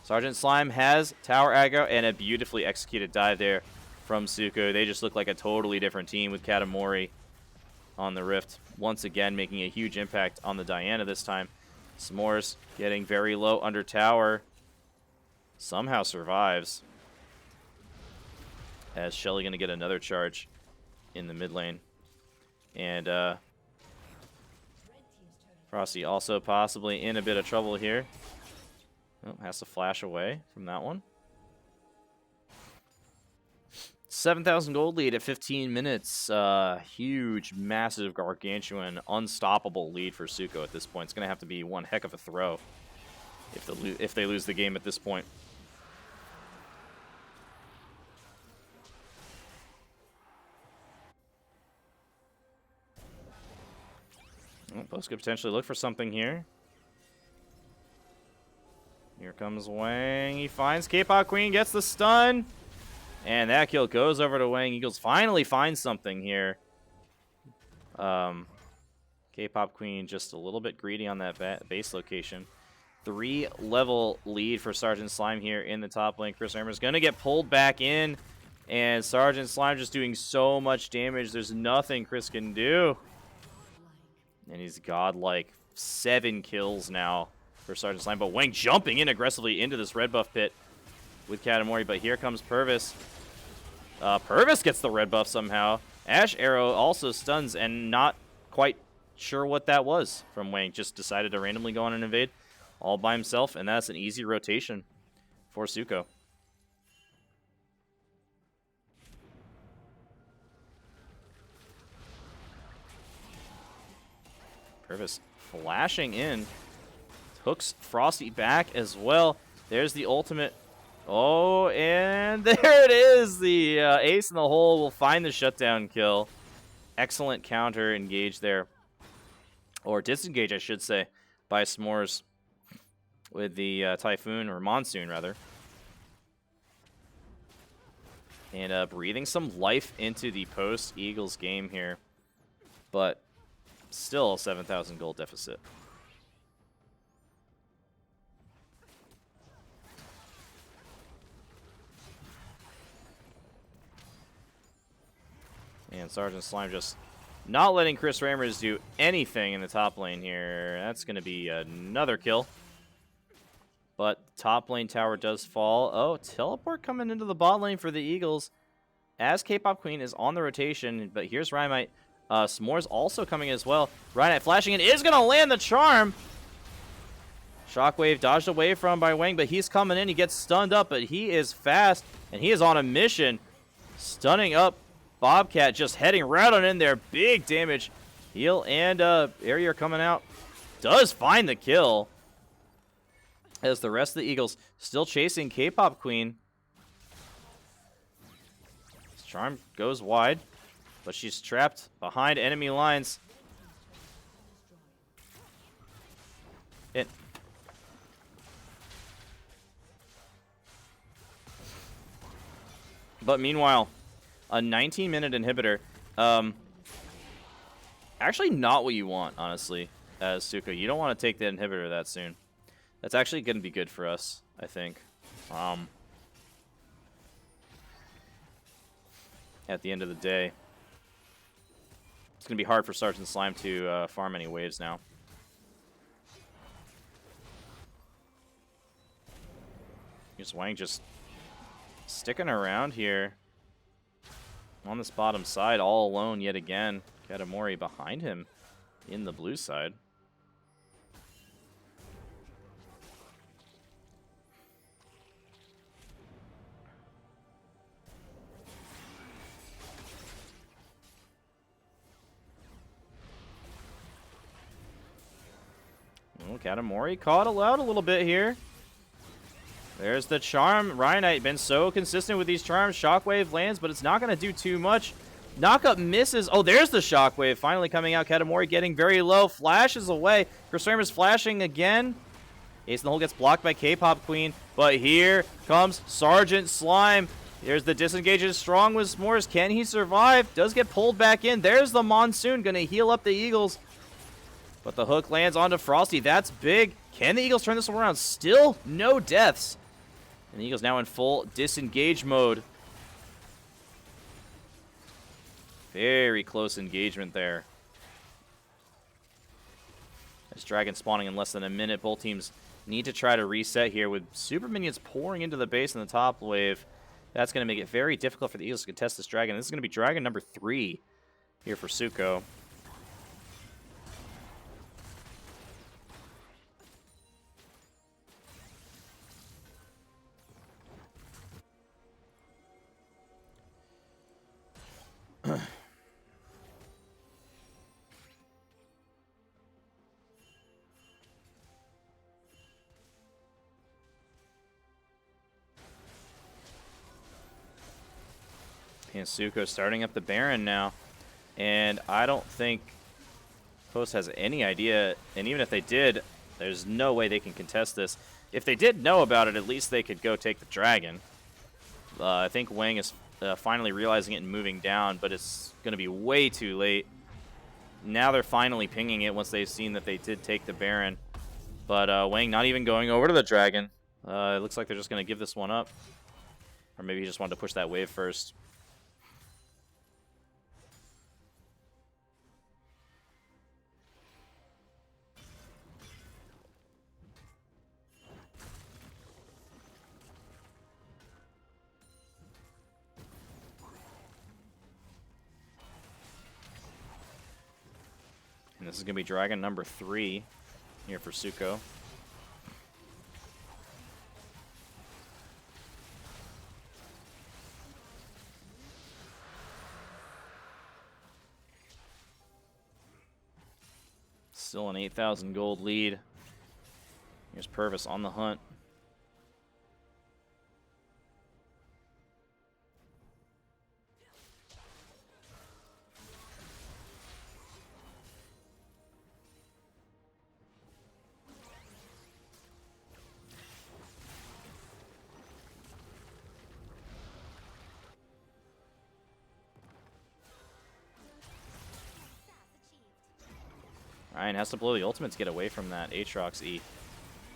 Sergeant Slime has tower aggro and a beautifully executed dive there from SUCO. They just look like a totally different team with Katamori on the Rift. Once again, making a huge impact on the Diana this time. S'mores getting very low under tower. Somehow survives. As Shelly going to get another charge in the mid lane. And Frosty also possibly in a bit of trouble here. Oh, has to flash away from that one. 7,000 gold lead at 15 minutes. Huge, massive, gargantuan, unstoppable lead for SUCO at this point. It's going to have to be one heck of a throw if they lose the game at this point. Post could potentially look for something here. Here comes Wang. He finds K-pop Queen, gets the stun. And that kill goes over to Wang. Eagles finally find something here. K-pop Queen just a little bit greedy on that base location. 3-level lead for Sergeant Slime here in the top lane. chrisramrz is going to get pulled back in. And Sergeant Slime just doing so much damage. There's nothing Chris can do. And he's godlike. 7 kills now for Sergeant Slime. But Wang jumping in aggressively into this red buff pit with Katamori. But here comes Purvis. Purvis gets the red buff somehow. Ash Arrow also stuns, and not quite sure what that was from Wang. Just decided to randomly go on and invade all by himself. And that's an easy rotation for SUCO. Purvis flashing in. Hooks Frosty back as well. There's the ultimate. Oh, and there it is. The ace in the hole will find the shutdown kill. Excellent counter engage there. Or disengage, I should say, by S'mores with the Typhoon, or Monsoon, rather. And breathing some life into the post-Eagles game here. But still a 7,000 gold deficit. And Sergeant Slime just not letting chrisramrz do anything in the top lane here. That's going to be another kill. But top lane tower does fall. Oh, teleport coming into the bot lane for the Eagles as K-pop Queen is on the rotation. But here's Ryanite. S'mores also coming as well. Ryanite flashing in is going to land the charm. Shockwave dodged away from by Wang, but he's coming in. He gets stunned up, but he is fast, and he is on a mission. Stunning up Bobcat, just heading right on in there. Big damage. Heal and area coming out. Does find the kill. As the rest of the Eagles still chasing K-Pop Queen. This charm goes wide, but she's trapped behind enemy lines. But meanwhile, a 19-minute inhibitor. Actually not what you want, honestly, as SUCO. You don't want to take the inhibitor that soon. That's actually going to be good for us, I think. At the end of the day. It's going to be hard for Sergeant Slime to farm any waves now. Here's Wang just sticking around here on this bottom side, all alone yet again. Katamori behind him in the blue side. Well, Katamori caught out a little bit here. There's the charm. Ryanite been so consistent with these charms. Shockwave lands, but it's not going to do too much. Knockup misses. Oh, there's the Shockwave finally coming out. Katamori getting very low. Flashes away. chrisramrz flashing again. Ace in the hole gets blocked by K-Pop Queen. But here comes Sergeant Slime. There's the disengages strong with S'mores. Can he survive? Does get pulled back in. There's the Monsoon. Going to heal up the Eagles. But the hook lands onto Frosty. That's big. Can the Eagles turn this around? Still no deaths. And the Eagles now in full disengage mode. Very close engagement there. As Dragon spawning in less than a minute. Both teams need to try to reset here with super minions pouring into the base in the top wave. That's going to make it very difficult for the Eagles to contest this Dragon. This is going to be Dragon number 3 here for SUCO. And SUCO starting up the Baron now. And I don't think Post has any idea. And even if they did, there's no way they can contest this. If they did know about it, at least they could go take the Dragon. I think Wang is finally realizing it and moving down, but it's going to be way too late. Now they're finally pinging it once they've seen that they did take the Baron. But Wang not even going over to the Dragon. It looks like they're just going to give this one up. Or maybe he just wanted to push that wave first. And this is going to be Dragon number 3 here for SUCO. Still an 8,000 gold lead. Here's Purvis on the hunt. Ryan has to blow the ultimate to get away from that Aatrox E.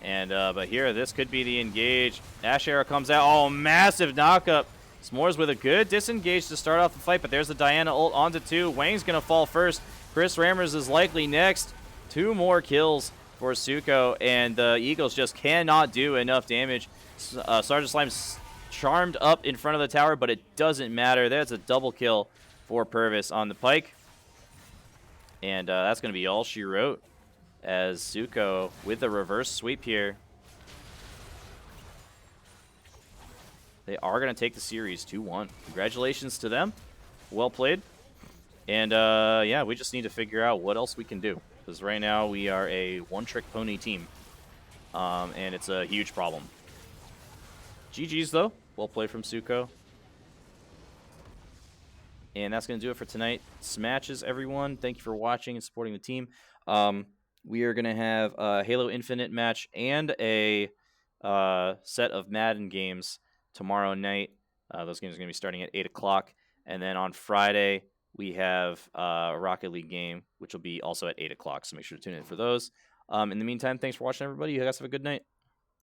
And, but here, this could be the engage. Ash Arrow comes out. Oh, massive knockup. S'mores with a good disengage to start off the fight, but there's the Diana ult onto 2. Wang's going to fall first. chrisramrz is likely next. 2 more kills for SUCO, and the Eagles just cannot do enough damage. Sergeant Slime's charmed up in front of the tower, but it doesn't matter. There's a double kill for Purvis on the Pike. And that's going to be all she wrote as SUCO, with the reverse sweep here, They are going to take the series 2-1. Congratulations to them. Well played. And, yeah, we just need to figure out what else we can do. Because right now we are a one-trick pony team. And it's a huge problem. GG's, though. Well played from SUCO. And that's going to do it for tonight. Smatches, everyone. Thank you for watching and supporting the team. We are going to have a Halo Infinite match and a set of Madden games tomorrow night. Those games are going to be starting at 8 o'clock. And then on Friday, we have a Rocket League game, which will be also at 8 o'clock. So make sure to tune in for those. In the meantime, thanks for watching, everybody. You guys have a good night.